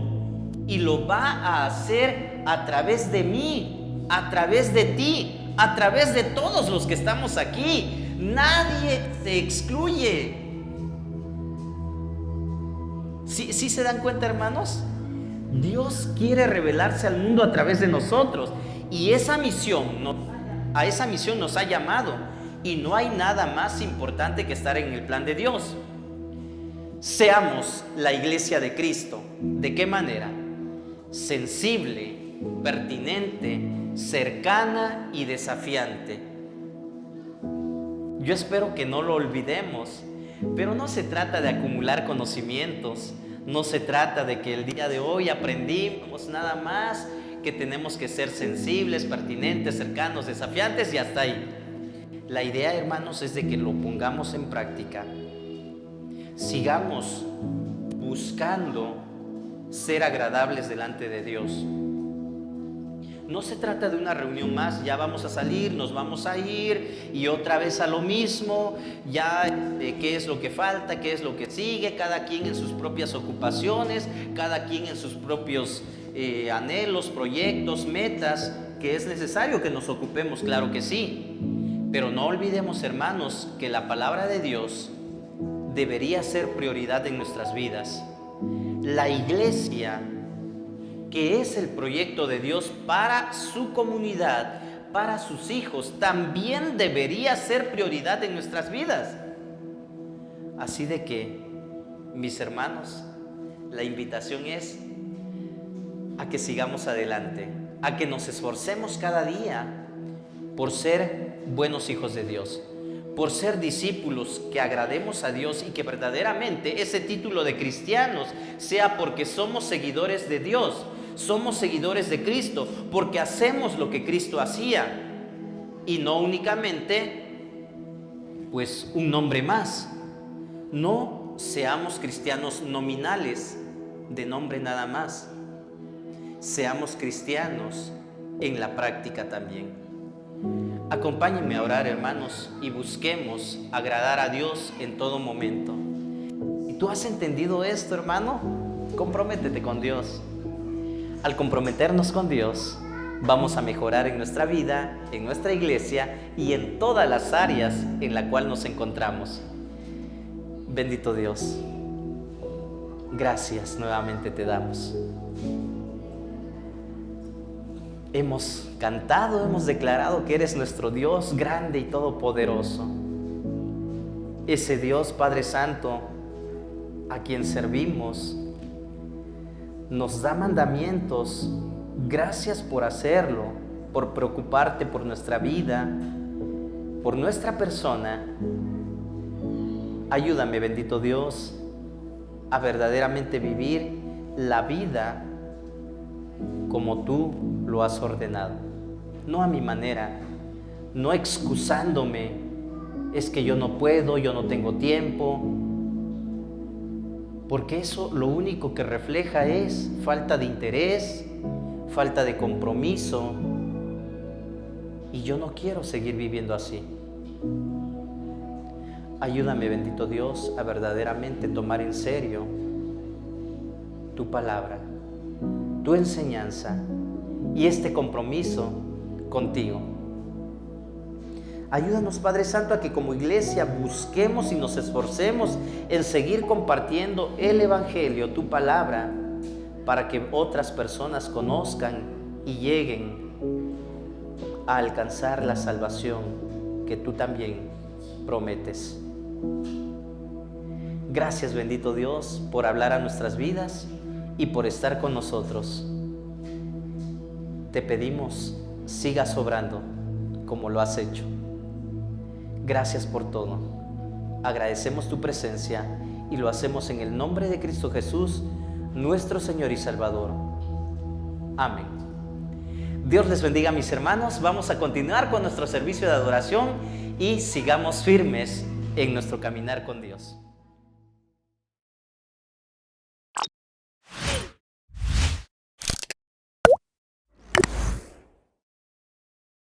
y lo va a hacer a través de mí, a través de ti, a través de todos los que estamos aquí. Nadie se excluye. ¿Sí se dan cuenta, hermanos? Dios quiere revelarse al mundo a través de nosotros. Y a esa misión nos ha llamado. y no hay nada más importante que estar en el plan de Dios. Seamos la iglesia de Cristo. ¿De qué manera? Sensible, pertinente, cercana y desafiante. Yo espero que no lo olvidemos, pero no se trata de acumular conocimientos, no se trata de que el día de hoy aprendimos nada más, que tenemos que ser sensibles, pertinentes, cercanos, desafiantes y hasta ahí. La idea, hermanos, es de que lo pongamos en práctica. Sigamos buscando ser agradables delante de Dios. No se trata de una reunión más, ya vamos a salir, nos vamos a ir y otra vez a lo mismo, ya qué es lo que falta, qué es lo que sigue, cada quien en sus propias ocupaciones, cada quien en sus propios anhelos, proyectos, metas, que es necesario que nos ocupemos, claro que sí, pero no olvidemos, hermanos, que la palabra de Dios debería ser prioridad en nuestras vidas. La iglesia, que es el proyecto de Dios para su comunidad, para sus hijos, también debería ser prioridad en nuestras vidas. Así de que, mis hermanos, la invitación es a que sigamos adelante, a que nos esforcemos cada día por ser buenos hijos de Dios, por ser discípulos que agrademos a Dios y que verdaderamente ese título de cristianos sea porque somos seguidores de Dios, somos seguidores de Cristo, porque hacemos lo que Cristo hacía y no únicamente pues un nombre más. No seamos cristianos nominales de nombre nada más, seamos cristianos en la práctica también. Acompáñenme a orar, hermanos, y busquemos agradar a Dios en todo momento. ¿Y tú has entendido esto, hermano? Comprométete con Dios. Al comprometernos con Dios, vamos a mejorar en nuestra vida, en nuestra iglesia y en todas las áreas en las cuales nos encontramos. Bendito Dios, gracias nuevamente te damos. Hemos cantado, hemos declarado que eres nuestro Dios grande y todopoderoso. Ese Dios, Padre Santo, a quien servimos, nos da mandamientos. Gracias por hacerlo, por preocuparte por nuestra vida, por nuestra persona. Ayúdame, bendito Dios, a verdaderamente vivir la vida como tú lo has ordenado, no a mi manera, no excusándome, es que yo no puedo, yo no tengo tiempo, porque eso lo único que refleja es falta de interés, falta de compromiso, y yo no quiero seguir viviendo así. Ayúdame, bendito Dios, a verdaderamente tomar en serio tu palabra, tu enseñanza y este compromiso contigo. Ayúdanos, Padre Santo, a que como iglesia busquemos y nos esforcemos en seguir compartiendo el Evangelio, tu palabra, para que otras personas conozcan y lleguen a alcanzar la salvación que tú también prometes. Gracias, bendito Dios, por hablar a nuestras vidas y por estar con nosotros. Te pedimos, sigas obrando como lo has hecho. Gracias por todo. Agradecemos tu presencia y lo hacemos en el nombre de Cristo Jesús, nuestro Señor y Salvador. Amén. Dios les bendiga, mis hermanos. Vamos a continuar con nuestro servicio de adoración y sigamos firmes en nuestro caminar con Dios.